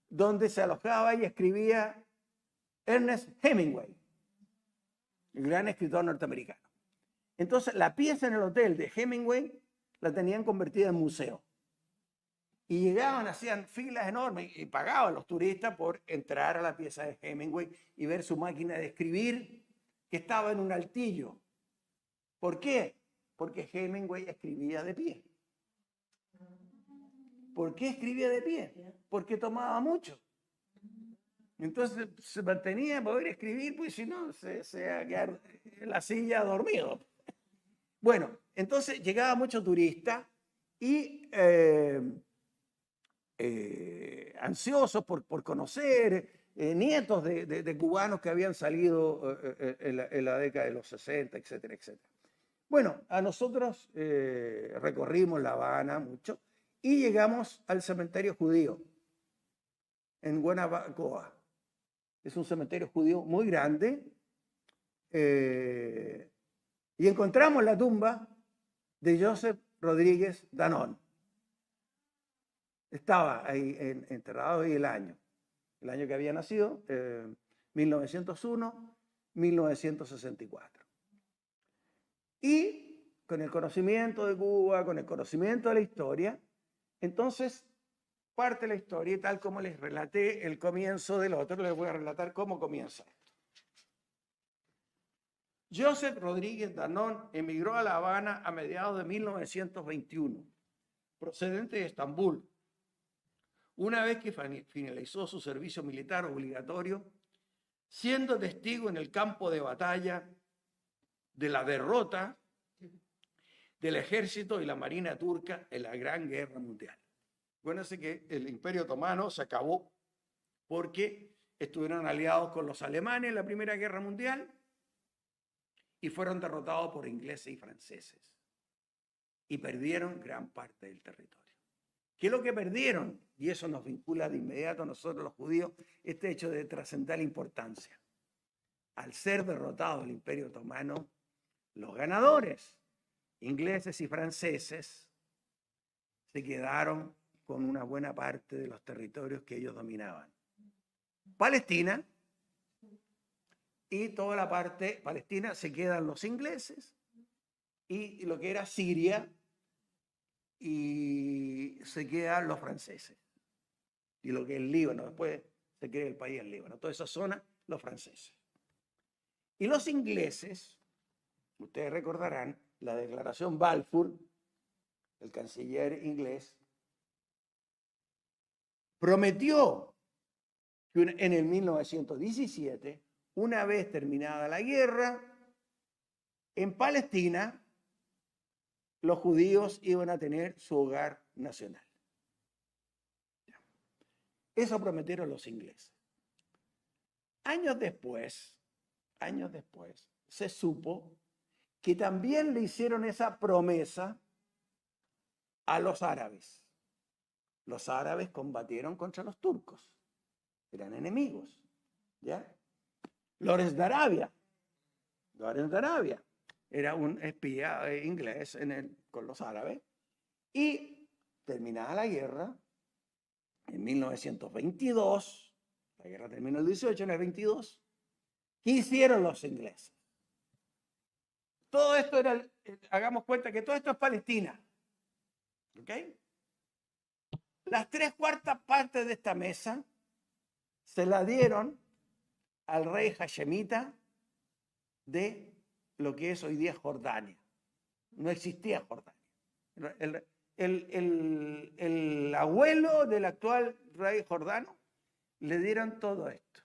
donde se alojaba y escribía Ernest Hemingway, el gran escritor norteamericano. Entonces, la pieza en el hotel de Hemingway la tenían convertida en museo. Y llegaban, hacían filas enormes y pagaban los turistas por entrar a la pieza de Hemingway y ver su máquina de escribir que estaba en un altillo. ¿Por qué? Porque Hemingway escribía de pie. ¿Por qué escribía de pie? Porque tomaba mucho. Entonces se mantenía a poder escribir, pues si no, se iba a quedar en la silla dormido. Bueno, entonces llegaba mucho turista y ansiosos por conocer, nietos de cubanos que habían salido en la década de los 60, etcétera, etcétera. Bueno, a nosotros recorrimos La Habana mucho y llegamos al cementerio judío en Guanabacoa. Es un cementerio judío muy grande y encontramos la tumba de Joseph Rodríguez Danone. Estaba ahí enterrado ahí el año que había nacido, 1901, 1964. Y con el conocimiento de Cuba, con el conocimiento de la historia, entonces parte la historia y tal como les relaté el comienzo del otro, les voy a relatar cómo comienza esto. Joseph Rodríguez Danone emigró a La Habana a mediados de 1921, procedente de Estambul. Una vez que finalizó su servicio militar obligatorio, siendo testigo en el campo de batalla de la derrota del ejército y la marina turca en la Gran Guerra Mundial. Acuérdense que el Imperio Otomano se acabó porque estuvieron aliados con los alemanes en la Primera Guerra Mundial y fueron derrotados por ingleses y franceses y perdieron gran parte del territorio. ¿Qué es lo que perdieron? Y eso nos vincula de inmediato a nosotros los judíos, este hecho de trascendental importancia. Al ser derrotado el Imperio Otomano, los ganadores, ingleses y franceses, se quedaron con una buena parte de los territorios que ellos dominaban. Palestina, y toda la parte palestina se quedan los ingleses, y lo que era Siria, y se quedan los franceses. Y lo que es el Líbano, después se crea el país del Líbano. Toda esa zona, los franceses. Y los ingleses, ustedes recordarán, la declaración Balfour, el canciller inglés, prometió que en el 1917, una vez terminada la guerra, en Palestina, los judíos iban a tener su hogar nacional. Eso prometieron los ingleses. Años después, se supo que también le hicieron esa promesa a los árabes. Los árabes combatieron contra los turcos. Eran enemigos. ¿Ya? Lawrence de Arabia era un espía inglés con los árabes. Y terminada la guerra, en 1922, la guerra terminó el 18, en el 22, ¿qué hicieron los ingleses? Todo esto era, hagamos cuenta que todo esto es Palestina. ¿Ok? Las 3/4 partes de esta mesa se la dieron al rey hashemita de lo que es hoy día Jordania. No existía Jordania. El abuelo del actual rey jordano le dieron todo esto.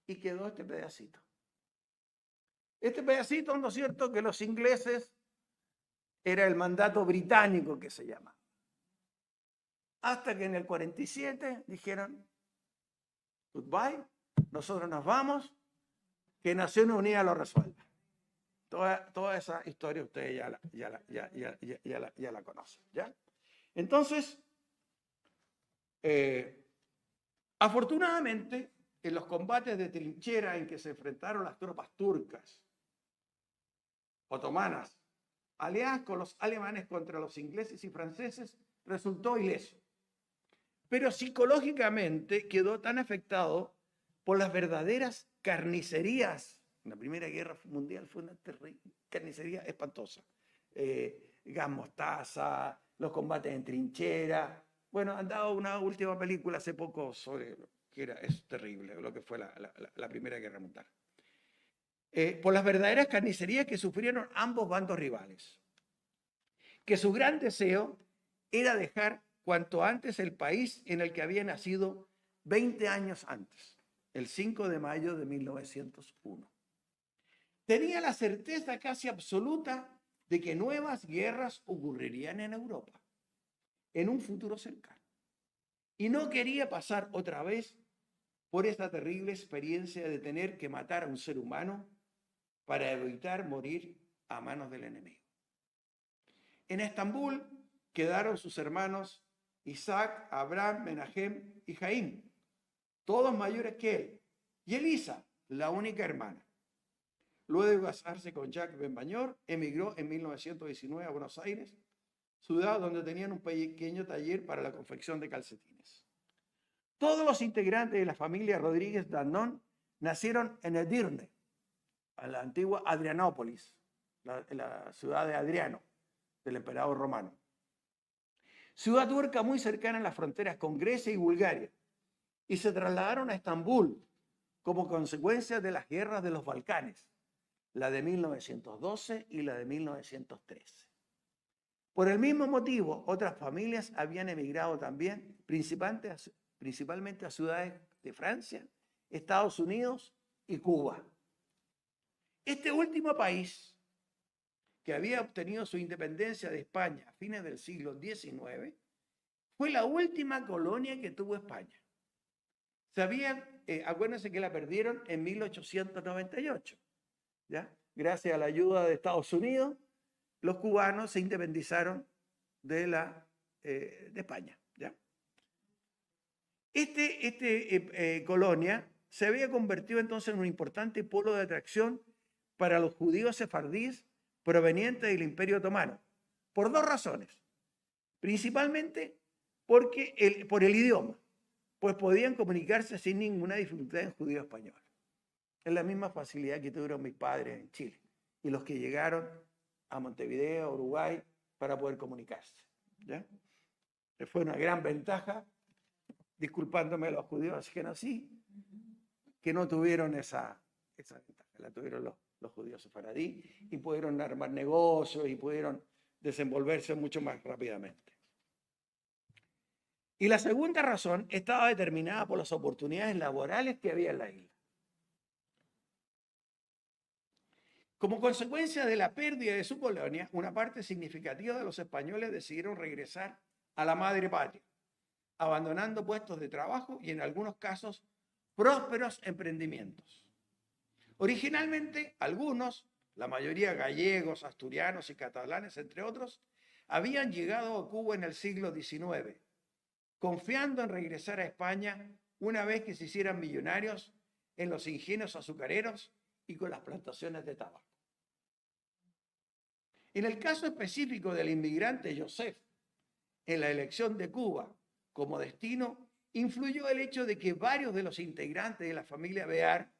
Y quedó este pedacito. Este pedacito, ¿no es cierto?, que los ingleses era el mandato británico que se llama. Hasta que en el 47 dijeron, goodbye, nosotros nos vamos, que Naciones Unidas lo resuelva. Toda esa historia ustedes ya la conocen. ¿Ya? Entonces, afortunadamente, en los combates de trinchera en que se enfrentaron las tropas turcas, otomanas, aliadas con los alemanes contra los ingleses y franceses, resultó ileso. Pero psicológicamente quedó tan afectado por las verdaderas carnicerías. La Primera Guerra Mundial fue una carnicería espantosa. Gas mostaza, los combates en trinchera. Bueno, han dado una última película hace poco sobre es terrible lo que fue la Primera Guerra Mundial. Por las verdaderas carnicerías que sufrieron ambos bandos rivales. Que su gran deseo era dejar cuanto antes el país en el que había nacido 20 años antes, el 5 de mayo de 1901. Tenía la certeza casi absoluta de que nuevas guerras ocurrirían en Europa en un futuro cercano. Y no quería pasar otra vez por esta terrible experiencia de tener que matar a un ser humano para evitar morir a manos del enemigo. En Estambul quedaron sus hermanos Isaac, Abraham, Menahem y Jaim, todos mayores que él, y Elisa, la única hermana. Luego de casarse con Jacques Benbañor, emigró en 1919 a Buenos Aires, ciudad donde tenían un pequeño taller para la confección de calcetines. Todos los integrantes de la familia Rodríguez Dandón nacieron en Edirne, a la antigua Adrianópolis, la ciudad de Adriano, del emperador romano. Ciudad turca muy cercana a las fronteras con Grecia y Bulgaria, y se trasladaron a Estambul como consecuencia de las guerras de los Balcanes, la de 1912 y la de 1913. Por el mismo motivo, otras familias habían emigrado también, principalmente a ciudades de Francia, Estados Unidos y Cuba. Este último país, que había obtenido su independencia de España a fines del siglo XIX, fue la última colonia que tuvo España. Acuérdense que la perdieron en 1898, ¿ya? gracias a la ayuda de Estados Unidos, los cubanos se independizaron de España. ¿Ya? Colonia se había convertido entonces en un importante polo de atracción para los judíos sefardíes provenientes del Imperio Otomano, por dos razones. Principalmente por el idioma, pues podían comunicarse sin ninguna dificultad en judío español. Es la misma facilidad que tuvieron mis padres en Chile y los que llegaron a Montevideo, Uruguay, para poder comunicarse. ¿Ya? Fue una gran ventaja, disculpándome a los judíos askenazí, que no tuvieron esa ventaja, la tuvieron los judíos sefaradí y pudieron armar negocios y pudieron desenvolverse mucho más rápidamente. Y la segunda razón estaba determinada por las oportunidades laborales que había en la isla. Como consecuencia de la pérdida de su colonia, una parte significativa de los españoles decidieron regresar a la madre patria, abandonando puestos de trabajo y en algunos casos prósperos emprendimientos. Originalmente, algunos, la mayoría gallegos, asturianos y catalanes, entre otros, habían llegado a Cuba en el siglo XIX, confiando en regresar a España una vez que se hicieran millonarios en los ingenios azucareros y con las plantaciones de tabaco. En el caso específico del inmigrante Joseph, en la elección de Cuba como destino, influyó el hecho de que varios de los integrantes de la familia Bear,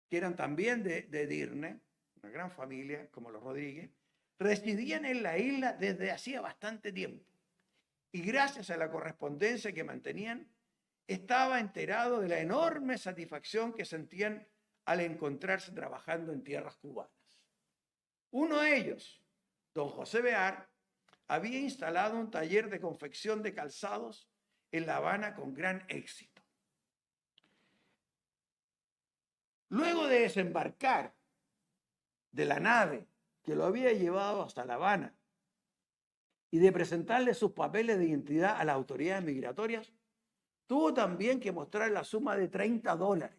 que eran también de Dirne, una gran familia como los Rodríguez, residían en la isla desde hacía bastante tiempo. Y gracias a la correspondencia que mantenían, estaba enterado de la enorme satisfacción que sentían al encontrarse trabajando en tierras cubanas. Uno de ellos, don José Bear, había instalado un taller de confección de calzados en La Habana con gran éxito. Luego de desembarcar de la nave que lo había llevado hasta La Habana y de presentarle sus papeles de identidad a las autoridades migratorias, tuvo también que mostrar la suma de $30,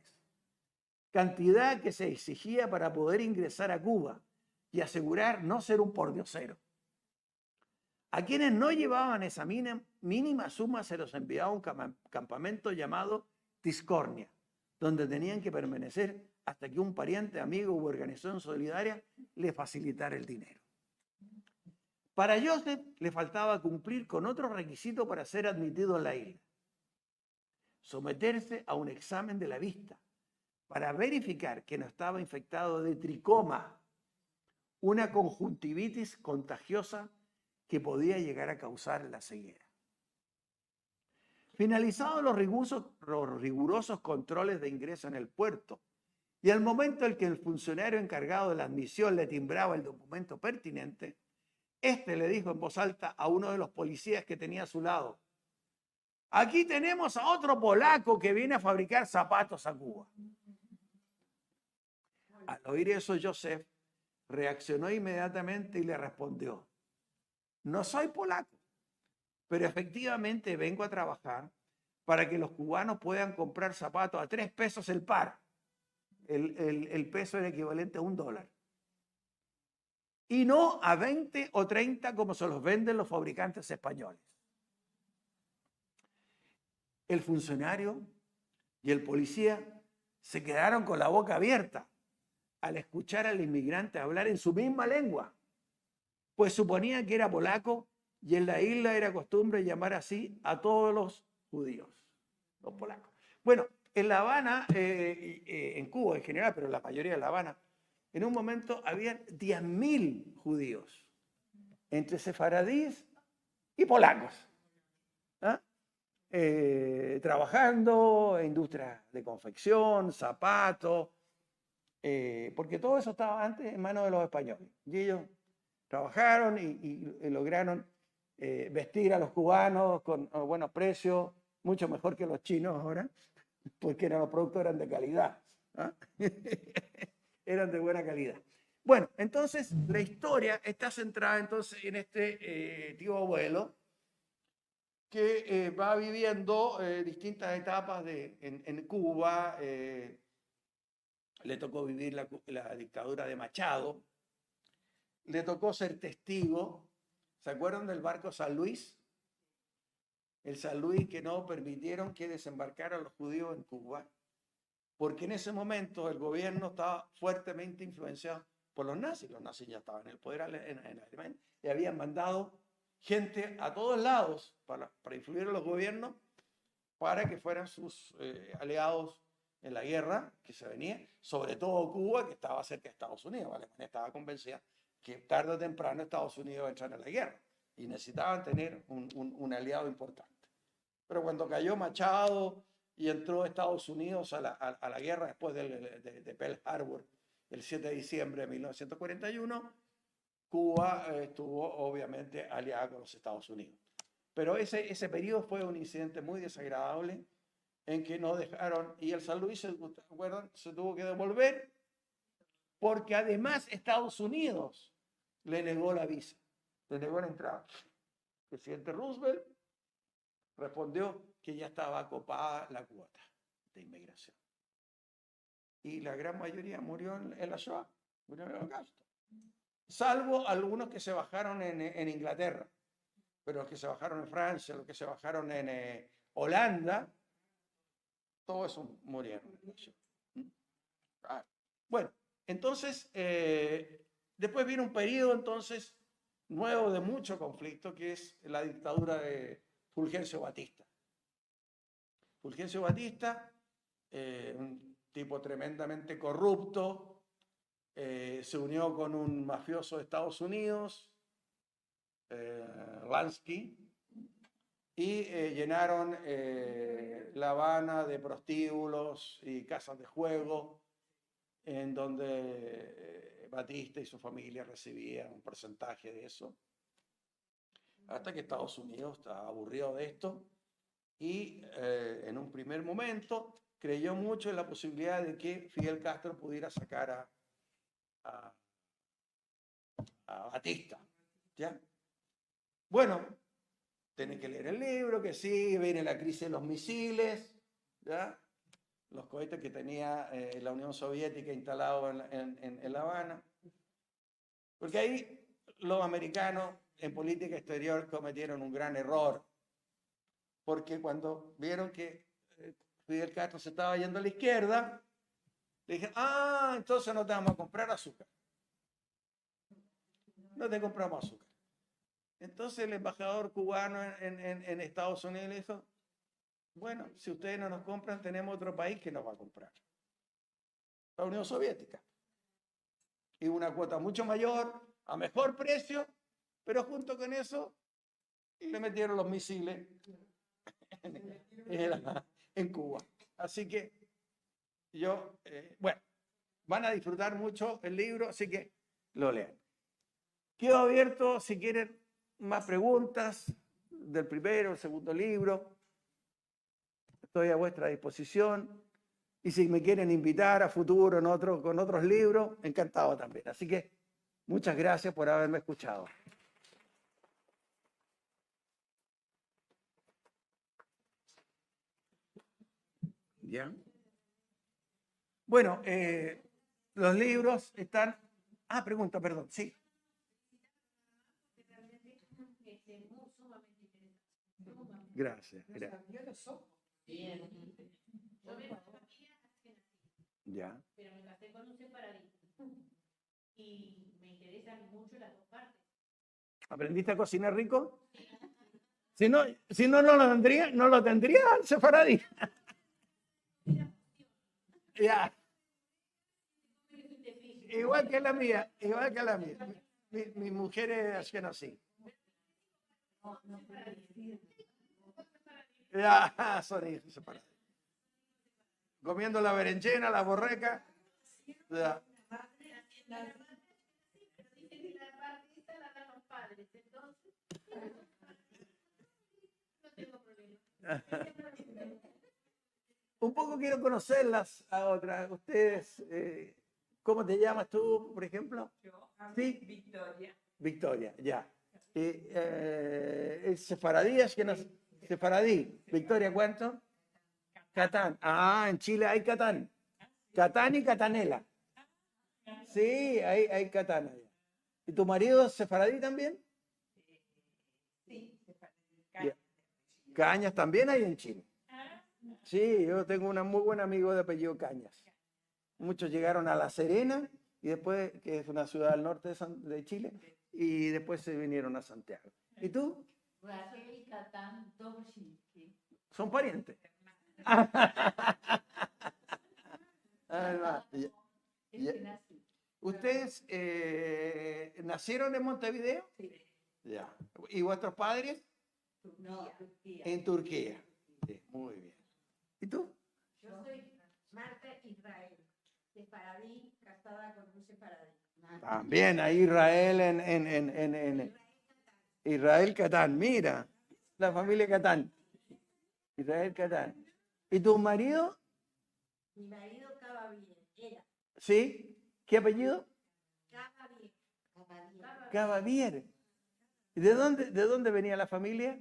cantidad que se exigía para poder ingresar a Cuba y asegurar no ser un pordiosero. A quienes no llevaban esa mínima suma se los enviaba a un campamento llamado Tiscornia, donde tenían que permanecer hasta que un pariente, amigo u organización solidaria le facilitara el dinero. Para Joseph le faltaba cumplir con otro requisito para ser admitido en la isla: someterse a un examen de la vista para verificar que no estaba infectado de tricoma, una conjuntivitis contagiosa que podía llegar a causar la ceguera. Finalizados los rigurosos controles de ingreso en el puerto y al momento en que el funcionario encargado de la admisión le timbraba el documento pertinente, este le dijo en voz alta a uno de los policías que tenía a su lado: aquí tenemos a otro polaco que viene a fabricar zapatos a Cuba. Al oír eso, Joseph reaccionó inmediatamente y le respondió: no soy polaco, pero efectivamente vengo a trabajar para que los cubanos puedan comprar zapatos a 3 pesos el par. El peso era equivalente a $1. Y no a 20 o 30 como se los venden los fabricantes españoles. El funcionario y el policía se quedaron con la boca abierta al escuchar al inmigrante hablar en su misma lengua, pues suponía que era polaco y en la isla era costumbre llamar así a todos los judíos, los polacos. Bueno, en La Habana, en Cuba en general, pero en la mayoría de La Habana, en un momento habían 10.000 judíos, entre sefaradíes y polacos, ¿ah? Trabajando en industrias de confección, zapatos, porque todo eso estaba antes en manos de los españoles. Y ellos trabajaron y lograron vestir a los cubanos con buenos precios, mucho mejor que los chinos ahora, porque los productos eran de calidad, ¿ah? Eran de buena calidad. Bueno, entonces la historia está centrada entonces en este tío abuelo que va viviendo distintas etapas en Cuba, le tocó vivir la dictadura de Machado, le tocó ser testigo. ¿Se acuerdan del barco San Luis? El San Luis, que no permitieron que desembarcaran los judíos en Cuba, porque en ese momento el gobierno estaba fuertemente influenciado por los nazis. Los nazis ya estaban en el poder en Alemania y habían mandado gente a todos lados para influir en los gobiernos para que fueran sus aliados en la guerra que se venía, sobre todo Cuba, que estaba cerca de Estados Unidos. Alemania estaba convencida que tarde o temprano Estados Unidos iba a entrar en la guerra y necesitaban tener un aliado importante. Pero cuando cayó Machado y entró Estados Unidos a la guerra después de Pearl Harbor, el 7 de diciembre de 1941, Cuba estuvo obviamente aliada con los Estados Unidos. Pero ese periodo fue un incidente muy desagradable en que no dejaron, y el San Luis, ¿se acuerdan? Se tuvo que devolver porque además Estados Unidos le negó la visa, le negó la entrada. El presidente Roosevelt respondió que ya estaba acopada la cuota de inmigración. Y la gran mayoría murió en la Shoah, murió en el Holocausto. Salvo algunos que se bajaron en Inglaterra, pero los que se bajaron en Francia, los que se bajaron en Holanda, todo eso murieron. Bueno, entonces, después viene un periodo entonces nuevo de mucho conflicto, que es la dictadura de Fulgencio Batista. Fulgencio Batista, un tipo tremendamente corrupto, se unió con un mafioso de Estados Unidos, Lansky, y llenaron La Habana de prostíbulos y casas de juego, en donde Batista y su familia recibían un porcentaje de eso, hasta que Estados Unidos estaba aburrido de esto y en un primer momento creyó mucho en la posibilidad de que Fidel Castro pudiera sacar a Batista, ¿ya? Bueno, tienen que leer el libro, que sí, viene la crisis de los misiles, ¿ya? Los cohetes que tenía la Unión Soviética instalados en La Habana. Porque ahí los americanos en política exterior cometieron un gran error, porque cuando vieron que Fidel Castro se estaba yendo a la izquierda, le dijeron, entonces no te vamos a comprar azúcar. No te compramos azúcar. Entonces el embajador cubano en Estados Unidos le dijo, bueno, si ustedes no nos compran, tenemos otro país que nos va a comprar. La Unión Soviética. Y una cuota mucho mayor, a mejor precio, pero junto con eso le metieron los misiles en Cuba. Así que bueno, van a disfrutar mucho el libro, así que lo lean. Quedo abierto si quieren más preguntas del primero, el segundo libro. Estoy a vuestra disposición. Y si me quieren invitar a futuro con otros libros, encantado también. Así que muchas gracias por haberme escuchado. ¿Ya? Bueno, los libros están... pregunta, perdón, sí. Gracias. Bien. Yo vengo de familia askenazi, Ya. pero me casé con un sefaradí y me interesan mucho las dos partes. ¿Aprendiste a cocinar rico? Si no lo tendría el sefaradí. Ya. Igual que la mía. Mi mujer es askenazi. Ya, son hijos separados. Comiendo la berenjena, la borreca. Ya. Un poco quiero conocerlas a otras. Ustedes, ¿cómo te llamas tú, por ejemplo? Yo, ¿Sí? Victoria. Victoria, ya. ¿El sefaradí es que no? Sefaradí. Victoria, ¿cuánto? Catán. En Chile hay Catán. Catán y Catanela. Sí, hay Catán allá. ¿Y tu marido es sefaradí también? Sí, Ya. Cañas también hay en Chile. Sí, yo tengo un muy buen amigo de apellido Cañas. Muchos llegaron a La Serena y después, que es una ciudad al norte de Chile, y después se vinieron a Santiago. ¿Y tú? Raquel Catán Dobrzy. ¿Son parientes? Ah, va, ya. Es que nací. ¿Ustedes nacieron en Montevideo? Sí. Ya. ¿Y vuestros padres? No, Turquía. En Turquía. Sí, muy bien. ¿Y tú? Yo soy Marta Israel, sefaradí, casada con un sefaradí. También a Israel en Israel Catán. Mira, la familia Catán. Israel Catán. ¿Y tu marido? Mi marido Cava bien, era ¿Sí? ¿Qué apellido? Cava bien. Cavalier. ¿Y de dónde venía la familia?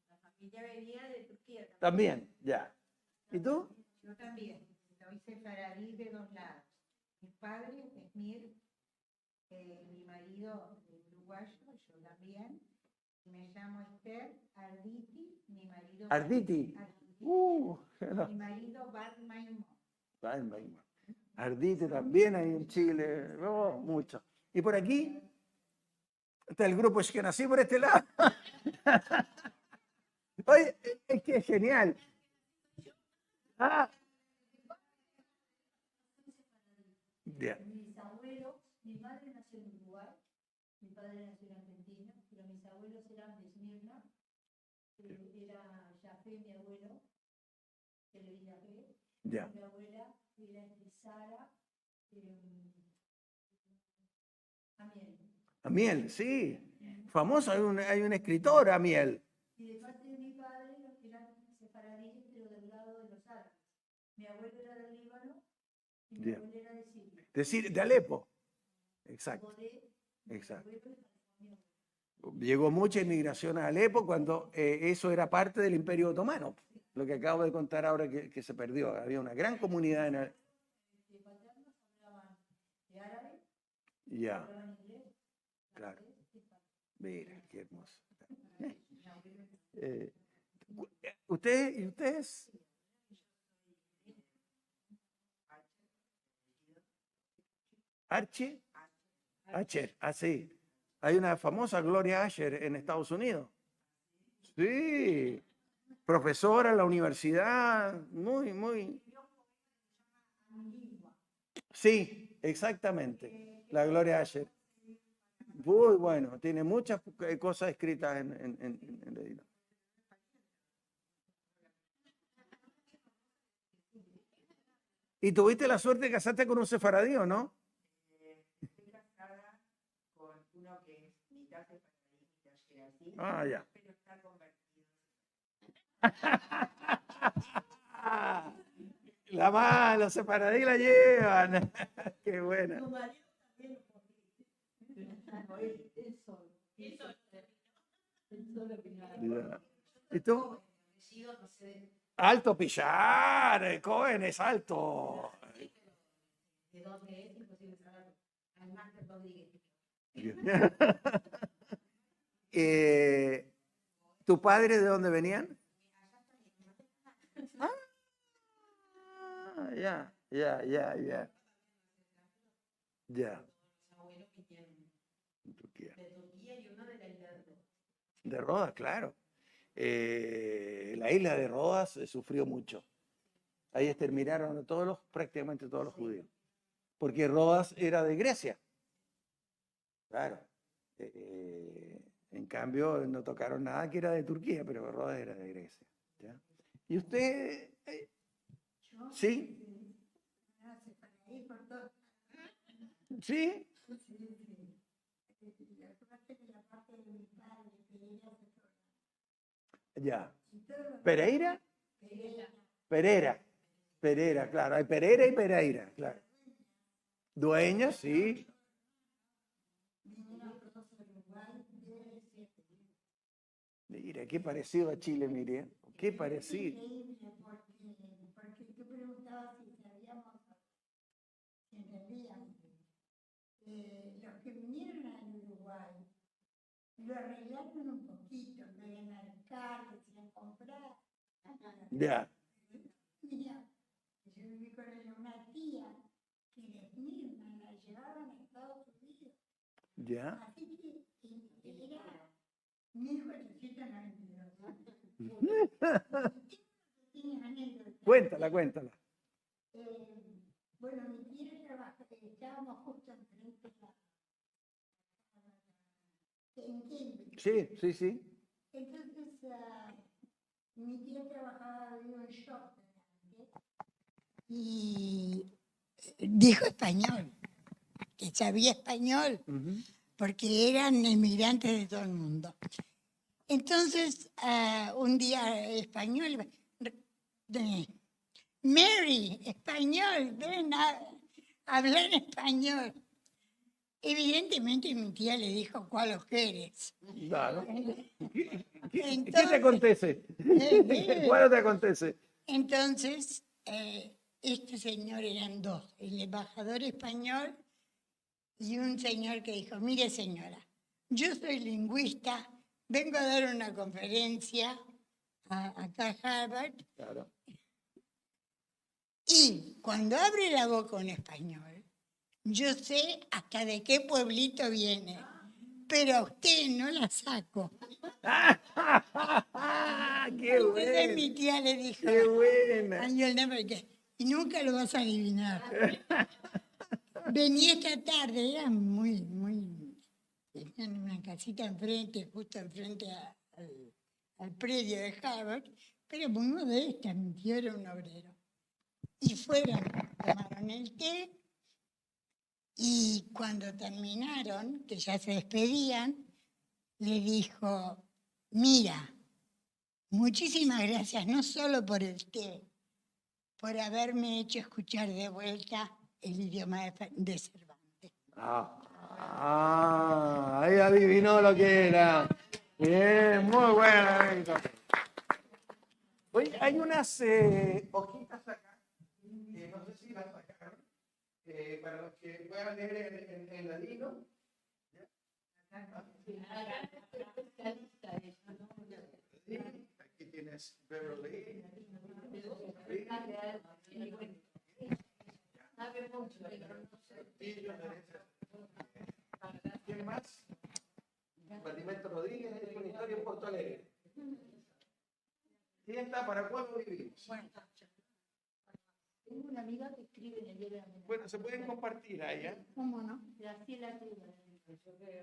La familia venía de Turquía también. También, ya. ¿Y tú? Yo también, soy sefaradí de dos lados. Mi padre es Mir, mi marido es uruguayo, yo también. Me llamo Esther Arditi, mi marido... Arditi. Mi marido Bar Maimón. Arditi también hay en Chile. Oh, mucho. ¿Y por aquí? Está el grupo que nací por este lado. Oye, es que es genial. Ah. Ya. Mis abuelos, mi madre nació en Uruguay, mi padre nació en Argentina, pero mis abuelos eran de Esmirna, era Jafé, mi abuelo, que le di Jafé, Ya. mi abuela era de Sara, Amiel. Amiel, sí. Famoso, hay un escritor, Amiel. Y de parte de mi padre eran sefaradíes, pero del lado de los árabes. Mi abuelo era del Líbano y mi Ya. abuela era de Siria. Decir, de Alepo. Exacto. Exacto. Llegó mucha inmigración a Alepo cuando eso era parte del Imperio Otomano. Lo que acabo de contar ahora que se perdió. Había una gran comunidad en Alepo. De paternos hablaban de árabe, Ya, hablaban inglés, claro. francés y español. Mira, qué hermoso. ¿Ustedes? ¿Archie? Asher, sí. Hay una famosa Gloria Asher en Estados Unidos. Sí, profesora en la universidad, muy. Sí, exactamente. La Gloria Asher. Muy bueno, tiene muchas cosas escritas en el libro. ¿Y tuviste la suerte de casarte con un sefaradí o no? Estoy casada con uno que es mitad sefaradí, mitad ashkenazí, Ah, ya. pero está convertido. La más, los sefaradí la llevan. Qué buena. Tu marido también, no, él solo. Él solo. Él solo vino. Ya. ¿Y tú? Apellido, no sé Alto Pillar, Cohen es alto. de dónde es, imposible saberlo. Además de Rodríguez. ¿Tu padre de dónde venían? Ah, ya. Ya. Mis abuelos vinieron Turquía. de Turquía y uno de la isla de Roma. De Rodas, claro. La isla de Rodas sufrió mucho. Ahí exterminaron a prácticamente todos los judíos. Porque Rodas era de Grecia. Claro. En cambio, no tocaron nada que era de Turquía, pero Rodas era de Grecia. ¿Ya? ¿Y usted? Yo, ¿Sí? sefaradí por todo. ¿Sí? La parte de la parte de mi padre, que era Ya. y todo ¿Pereira? Pereira, claro. Hay Pereira y Pereira, claro. Dueña, sí. Mira, qué parecido a Chile, mire. Qué parecido. increíble porque tú preguntabas si sabíamos los que vinieron al Uruguay lo arreglaron un poquito, en vez de marcar, decían comprar. Ya. Mira, yo viví con ella una tía que les misma la llevaban a Estados Unidos. Ya. Así que era 1892. Tiene anécdotas. Cuéntala, cuéntala. Bueno, mi tía trabajaba, estábamos justo enfrente en Cambridge. Sí, sí, sí. Entonces, mi tía trabajaba en un shop y dijo español, que sabía español, Ujú. porque eran emigrantes de todo el mundo. Entonces, un día español, Mary, español, ven a hablar español. Evidentemente mi tía le dijo, ¿cuál ojeres? Claro. ¿Qué te Entonces, acontece? ¿Cuál te acontece? Entonces, este señor eran dos, el embajador español y un señor que dijo, mire señora, yo soy lingüista, vengo a dar una conferencia acá a Harvard Claro. y cuando abre la boca un español, yo sé hasta de qué pueblito viene, pero a usted no la saco. ¡Qué Entonces mi buena! tía le dijo, ¡Qué buena! "And you'll never get-" y nunca lo vas a adivinar. Venía esta tarde, era tenían una casita enfrente, justo enfrente al predio de Harvard, pero muy modesta, mi tío era un obrero. Y fueron, tomaron el té, y cuando terminaron, que ya se despedían, le dijo, mira, muchísimas gracias, no solo por el té, por haberme hecho escuchar de vuelta el idioma de Cervantes. Ahí adivinó lo que era. Bien, muy buena. Anécdota. Oye, hay unas hojitas acá, no sé si las sacaron, para los que puedan leer en ladino. Aquí tienes Beverly. ¿Quién más? Baldimento Rodríguez, es una historia en Porto Alegre. ¿Quién está? ¿Para cuándo vivimos? Tengo una amiga que escribe en el diario de la Mañana. Bueno, se pueden compartir ahí, ¿eh? ¿Cómo no? Graciela Cruz.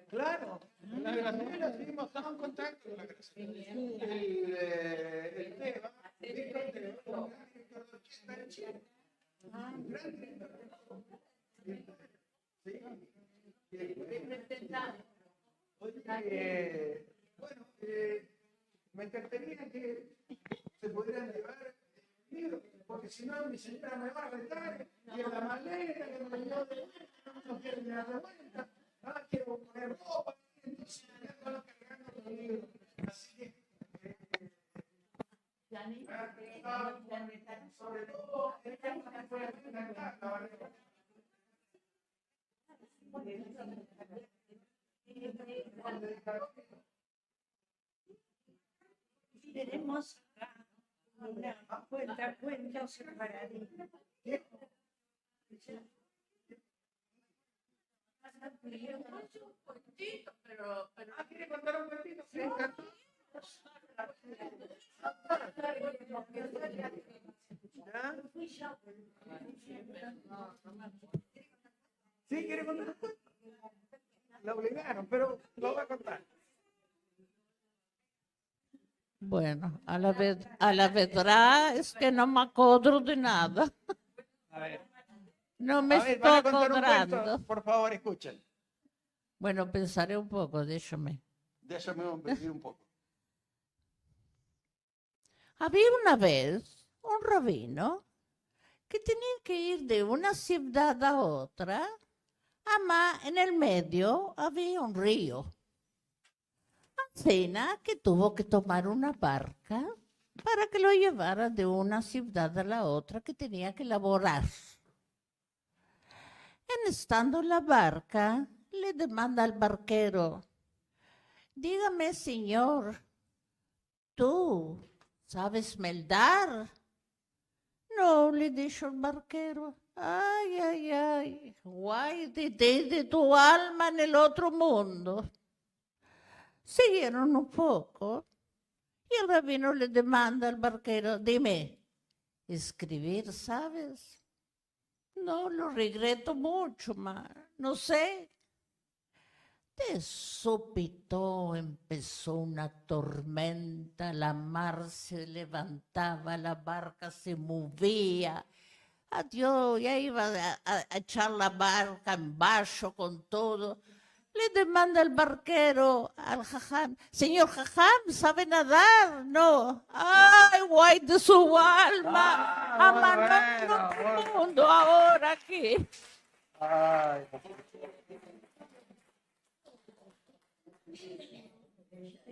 Claro, la Graciela, seguimos, estamos en contacto con la Graciela. El tema, Víctor Teba, un gran director de orquesta en Chile. Un gran director de orquesta. Sí. Oye, bueno, me encantaría que se pudieran llevar libros, porque si no mi señora me va a retar, y en la maleta que me llevó de vuelta, no quiere llevar de vuelta. Quiero poner ropa, entonces ya no lo cargando con libros. Así que, sobre todo, el tema que fue encantar la barrera. Tenemos acá una cuenta separadita. ¿Quiere contar un cuentito? Sí, ¿sí quiere contar un cuento? La obligaron, pero lo va a contar. Bueno, a la verdad es que no me acuerdo de nada. A ver, No me van a estoy contar un cuento, acordando. por favor, escuchen. Bueno, pensaré un poco, déjame. Déjame un poco. Había una vez un rabino que tenía que ir de una ciudad a otra, además en el medio había un río. Así que tuvo que tomar una barca para que lo llevara de una ciudad a la otra que tenía que laborar. estando en la barca, le demanda al barquero, dígame, señor, ¿tú sabes meldar? No, le dijo el barquero. Ay, ay, ay, guay de tu alma en el otro mundo. Siguieron un poco y el rabino le demanda al barquero, dime, ¿escribir sabes? No, lo regreto mucho, ma, no sé. De súbito empezó una tormenta, la mar se levantaba, la barca se movía. Adiós, ya iba a echar la barca en bajo con todo. Le demanda el barquero al jajam, señor jajam, ¿sabe nadar? No. Ay, guay de su alma, amando bueno, otro mundo ahora aquí. Ay.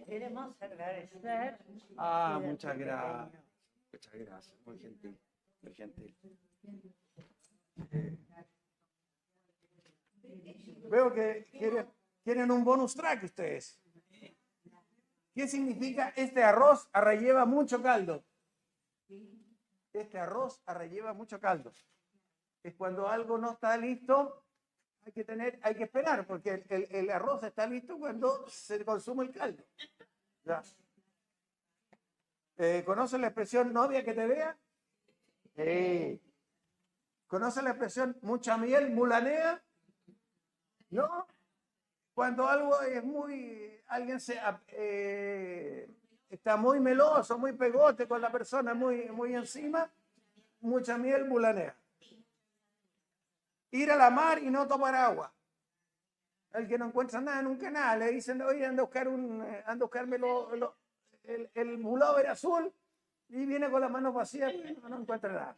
Queremos agradecer. Muchas gracias. Muchas gracias. Muy gentil. Muy gentil. Veo que quieren un bonus track ustedes. ¿Qué significa este arroz arrelleva mucho caldo? Este arroz arrelleva mucho caldo. Es cuando algo no está listo, hay que esperar, porque el arroz está listo cuando se consume el caldo. ¿Ya? ¿Conocen la expresión novia que te vea? ¿Conocen la expresión mucha miel, mulanea? ¿No? Cuando algo es alguien está muy meloso, muy pegote con la persona, muy encima, mucha miel, mulanea. Ir a la mar y no tomar agua. El que no encuentra nada, nunca nada, le dicen, oye, anda a buscarme el pullover azul, y viene con las manos vacías y no encuentra nada.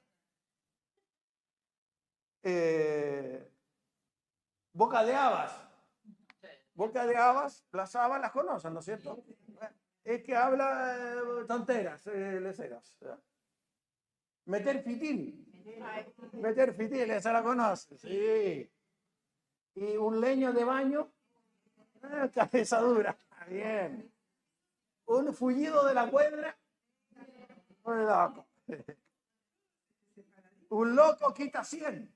Boca de habas. Boca de habas, las habas las conocen, ¿no es cierto? Es que habla tonteras, leceras. Meter fitil. Meter fitil, esa la conoce. Sí. Y un leño de baño, cabeza dura. Bien. Un fullido de la cuadra, un loco. Un loco quita 100.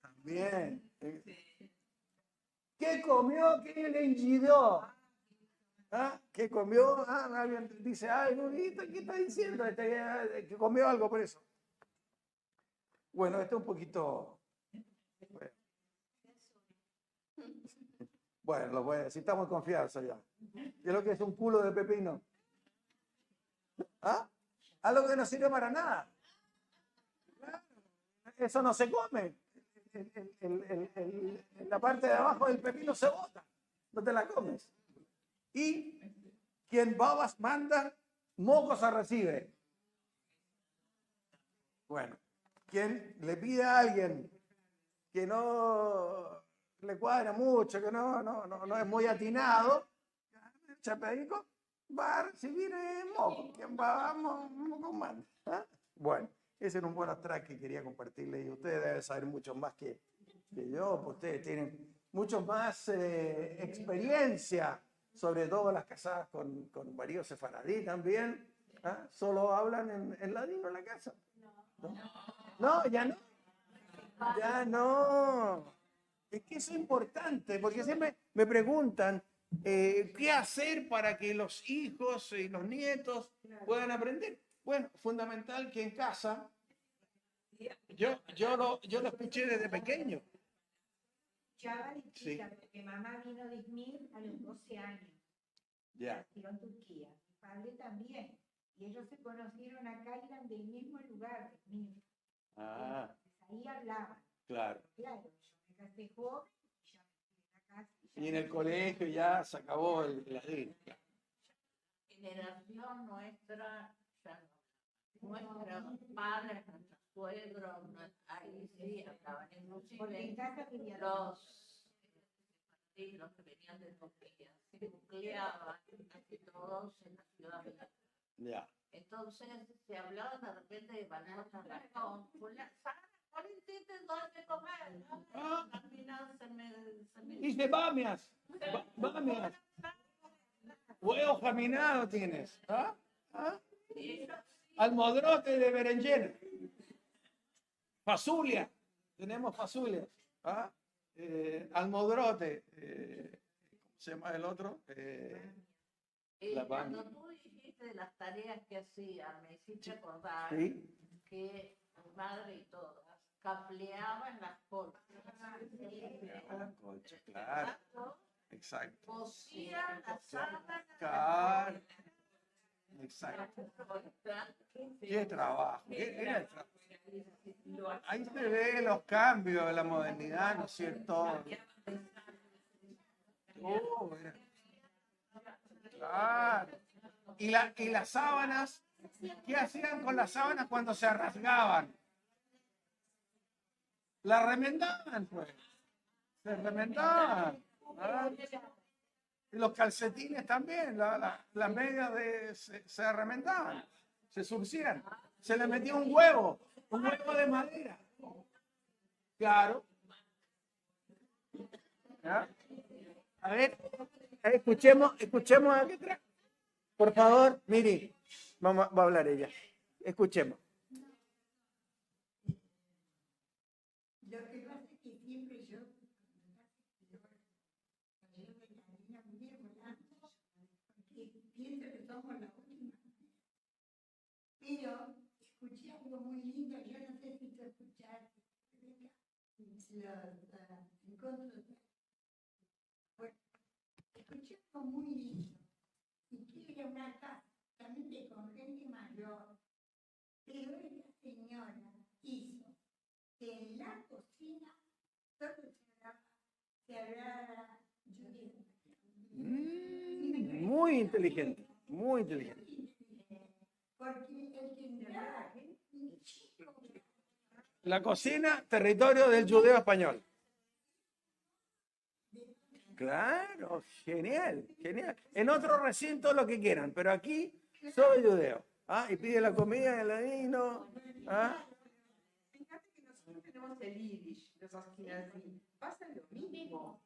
También. ¿Qué comió? ¿Qué le engidió? ¿Ah? ¿Qué comió? Alguien dice, ay, ¿qué está diciendo? Que comió algo por eso. Bueno, esto es un poquito... Bueno, lo voy a decir, estamos en confianza ya. ¿Qué es lo que es un culo de pepino? ¿Ah? Algo que no sirve para nada. Eso no se come. La parte de abajo del pepino se bota. No te la comes. Y quien babas manda, mocos se recibe. Bueno, quien le pide a alguien que no le cuadra mucho, que no es muy atinado, chapedico, va a recibir moco. Quien va, moco manda. ¿Ah? Bueno, ese era un buen track que quería compartirle, y ustedes deben saber mucho más que yo, pues ustedes tienen mucho más experiencia, sobre todo las casadas con marido sefaradí también. ¿Ah? Solo hablan en ladino en la casa. No, ya no. Ya no. Es que eso es importante, porque siempre me preguntan qué hacer para que los hijos y los nietos puedan aprender. Bueno, fundamental que en casa, yo lo escuché desde pequeño. Chava de Sí. chica, porque mamá vino de Izmir a los 12 años. Ya. Nació en Turquía. Mi padre también. Y ellos se conocieron acá y eran del mismo lugar, de Izmir. Ah, Entonces, ahí hablaban. claro. Claro, yo me casé joven y ya me fui a la casa. Y en el colegio ya se acabó el ladino. Generación nuestra, ya no. Nuestros padres, nuestros suegros, ahí sí hablaban, Porque en inclusive casa vivía los que venían de Turquía, se nucleaban casi todos en la ciudad de la... Ya. Entonces se hablaba de repente de Balmota Rascón, Valentín, te doy de comer. Ah. Al final se me Dice bamias. Bamias. Huevo caminado tienes. ¿Ah? ¿Ah? Almodrote de berenjena. Fasulia. Tenemos fasulia. ¿Ah? Almodrote. ¿Cómo se llama el otro? La cuando bamia. tú dijiste de las tareas que hacía, me hiciste acordar Sí. que mi madre y todas capleaban las colchas. La colcha, claro. Exacto. Cosían las sábanas. Claro. Exacto. Qué trabajo. Era el trabajo. Ahí se ve los cambios de la modernidad, ¿no es cierto? Mira. Claro. Y las sábanas, ¿qué hacían con las sábanas cuando se rasgaban? Las remendaban, pues. Se remendaban. ¿Ah? Y los calcetines también, las medias se remendaban, se surcían. Se le metía un huevo de madera. Claro. ¿Ah? A ver, escuchemos a qué trae. Por favor, Miri, va a hablar ella. Escuchemos. Lo que pasa es que siempre yo, la niña muy volando, porque pienso que somos la última. Pero escuché algo muy lindo, yo no sé si tú escuchaste, los encuentros. Bueno, escuché algo muy lindo. Y quiero ir a una casa, también con gente mayor. Pero esta señora hizo que en la cocina solo se hablara judío. Muy inteligente, muy inteligente. Porque el que entraba, un chico, La cocina, territorio del judeo español. Claro, genial, genial. En otro recinto lo que quieran, pero aquí soy judeo. ¿Ah? Y pide la comida, el vino. ¿Ah? Fíjate que nosotros tenemos el Yiddish, los askenazí. Pasa lo mismo.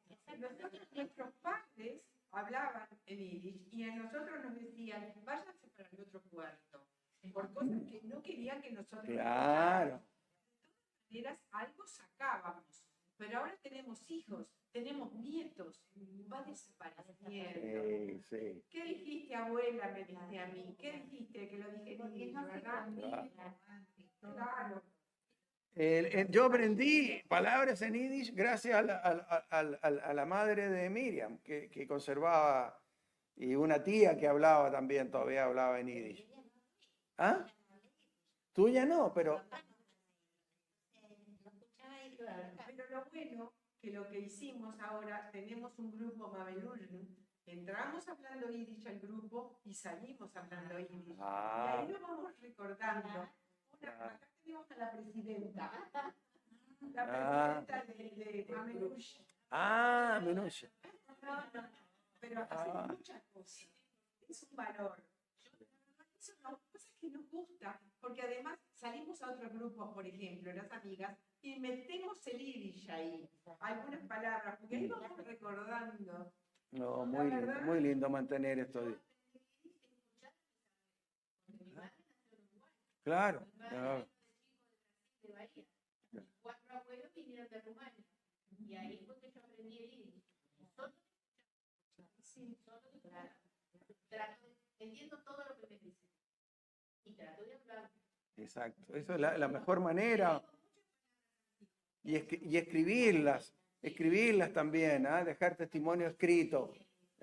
Nuestros padres hablaban en Yiddish y a nosotros nos decían, váyanse para el otro cuarto. Por cosas que no querían que nosotros. Claro. De todas maneras, algo sacábamos. Pero ahora tenemos hijos, tenemos nietos, va desapareciendo. Sí. ¿Qué dijiste, abuela? Me dice a mí. ¿Qué dijiste? Que lo dije en Yiddish, ¿verdad? Claro. Yo aprendí palabras en Yiddish gracias a la madre de Miriam, que conservaba, y una tía que hablaba también, todavía hablaba en Yiddish. ¿Ah? Tuya no, pero... Pero lo bueno que lo que hicimos ahora, tenemos un grupo Mabelulnu, entramos hablando Yiddish al grupo y salimos hablando Yiddish. Ah. Y ahí nos vamos recordando. Acá tenemos a la presidenta. La presidenta de Mamelush. Ah, Menucha. No. Pero hacen muchas cosas. Es un valor. Eso no, cosas que nos gusta, porque además salimos a otros grupos, por ejemplo, las amigas, y metemos el Yiddish ahí, algunas palabras, porque ahí vamos recordando. No, muy lindo mantener esto. Claro. De Bahía. 4 abuelos vinieron de Rumania. Y ahí fue que yo aprendí el Yiddish. Entiendo todo lo que me dicen. Y trato de hablar. Exacto. Eso es la mejor manera. Y escribirlas también, ¿ah? Dejar testimonio escrito,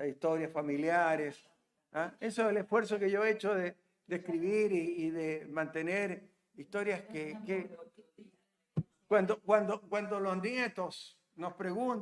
historias familiares. ¿Ah? Eso es el esfuerzo que yo he hecho de escribir y de mantener historias que cuando los nietos nos pregunten,